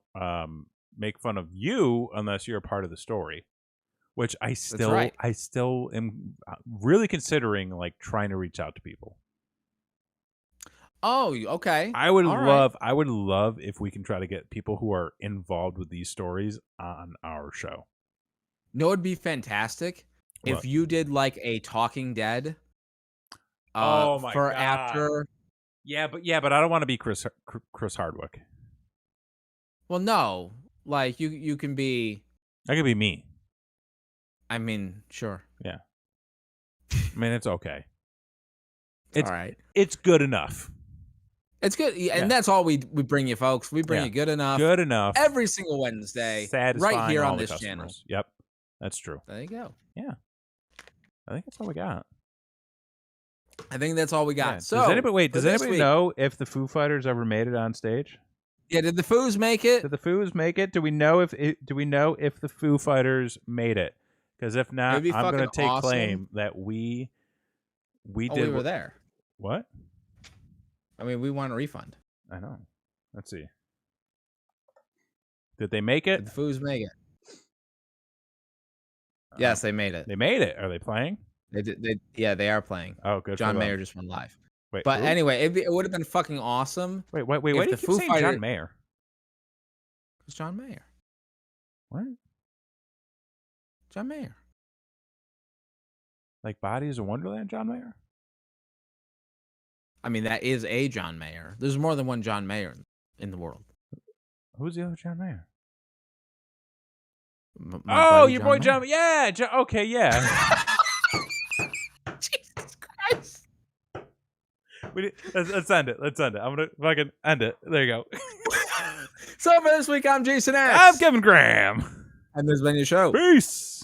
make fun of you unless you're a part of the story. Which I still am really considering like trying to reach out to people. Oh, okay. I would love if we can try to get people who are involved with these stories on our show. No, it'd be fantastic if you did like a Talking Dead. Oh my for God. After. Yeah, but I don't want to be Chris Hardwick. Well, no, like you can be. I could be me. I mean, sure. Yeah. I mean, it's okay. It's all right. It's good enough. It's good, and that's all we bring you, folks. We bring you good enough. Good enough. Every single Wednesday, satisfying right here all on the this channel. Yep, that's true. There you go. Yeah, I think that's all we got. I think that's all we got. Yeah. So, does anybody know if the Foo Fighters ever made it on stage? Yeah, did the Foos make it? Did the Foos make it? Do we know if the Foo Fighters made it? Because if not, I'm going to take claim that we did. We were there. What? I mean, we want a refund. I know. Let's see. Did they make it? Did the Foos make it? Yes, they made it. They made it. Are they playing? They did. Yeah, they are playing. Oh, good. John Mayer just went live. Wait, but anyway, it would have been fucking awesome. Wait. Why do you keep saying John Mayer? It's John Mayer. What? John Mayer. Like Bodies of Wonderland, John Mayer? I mean, that is a John Mayer. There's more than one John Mayer in the world. Who's the other John Mayer? Your boy John. Yeah. Okay, yeah. Jesus Christ. Let's end it. I'm going to fucking end it. There you go. So for this week, I'm Jason X. I'm Kevin Graham. And this has been your show. Peace.